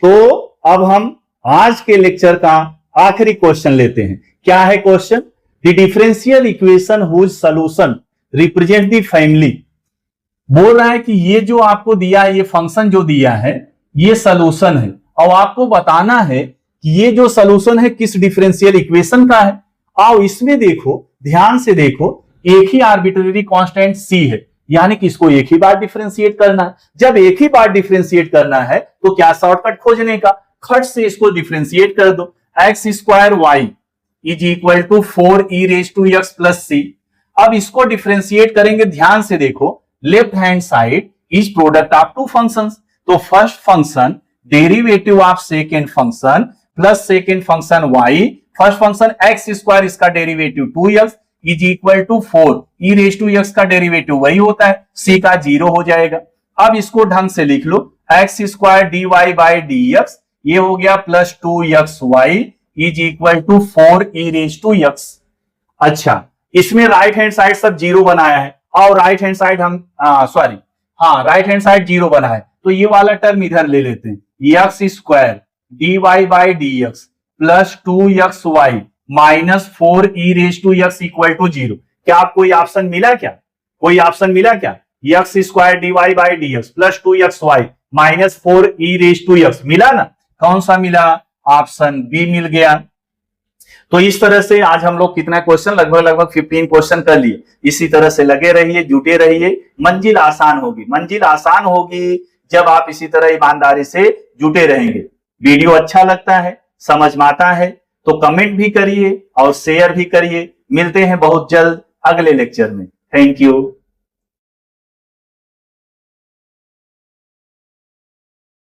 [SPEAKER 1] तो अब हम आज के लेक्चर का आखिरी क्वेश्चन लेते हैं। क्या है question, the differential equation whose solution represent the family. बोल रहा है कि ये जो आपको दिया है, ये फंक्शन जो दिया है ये सॉल्यूशन है, और आपको बताना है कि ये जो सॉल्यूशन है किस डिफरेंशियल इक्वेशन का है। आओ इसमें देखो, ध्यान से देखो, एक ही आर्बिट्रेरी कांस्टेंट c है, यानी कि इसको एक ही बार डिफरेंशिएट करना है। जब एक ही बार डिफरेंशिएट करना है तो क्या शॉर्टकट खोजने का, खट से इसको डिफरेंशिएट कर दो, X square Y is equal to 4e raise to x plus c। अब इसको डिफरेंशिएट करेंगे, ध्यान से देखो, left hand side is product of two functions, तो first function derivative of second function plus second function y, first function X square इसका derivative 2x is equal to 4e raise to x का derivative वही होता है, c का 0 हो जाएगा। अब इसको ढंग से लिख लो, X square dy by dx ये हो गया plus 2xy is equal to 4e raise to x। अच्छा, इसमें राइट हैंड साइड सब 0 बनाया है, और राइट हैंड साइड हम राइट हैंड साइड 0 बना है, तो ये वाला टर्म इधर ले लेते हैं, x square dy by dx plus 2xy minus 4e raise to x equal to 0। क्या आपको कोई ऑप्शन मिला क्या, कोई ऑप्शन मिला क्या, x square dy by dx plus 2xy minus 4e raise to x मिला ना, कौन सा मिला, ऑप्शन बी मिल गया। तो इस तरह से आज हम लोग कितना क्वेश्चन, लगभग 15 क्वेश्चन कर लिए। इसी तरह से लगे रहिए, जुटे रहिए, मंजिल आसान होगी, मंजिल आसान होगी जब आप इसी तरह ईमानदारी से जुटे रहेंगे। वीडियो अच्छा लगता है, समझ में आता है तो कमेंट भी करिए और शेयर भी करिए। मिलते हैं बहुत जल्द अगले लेक्चर में। Thank you.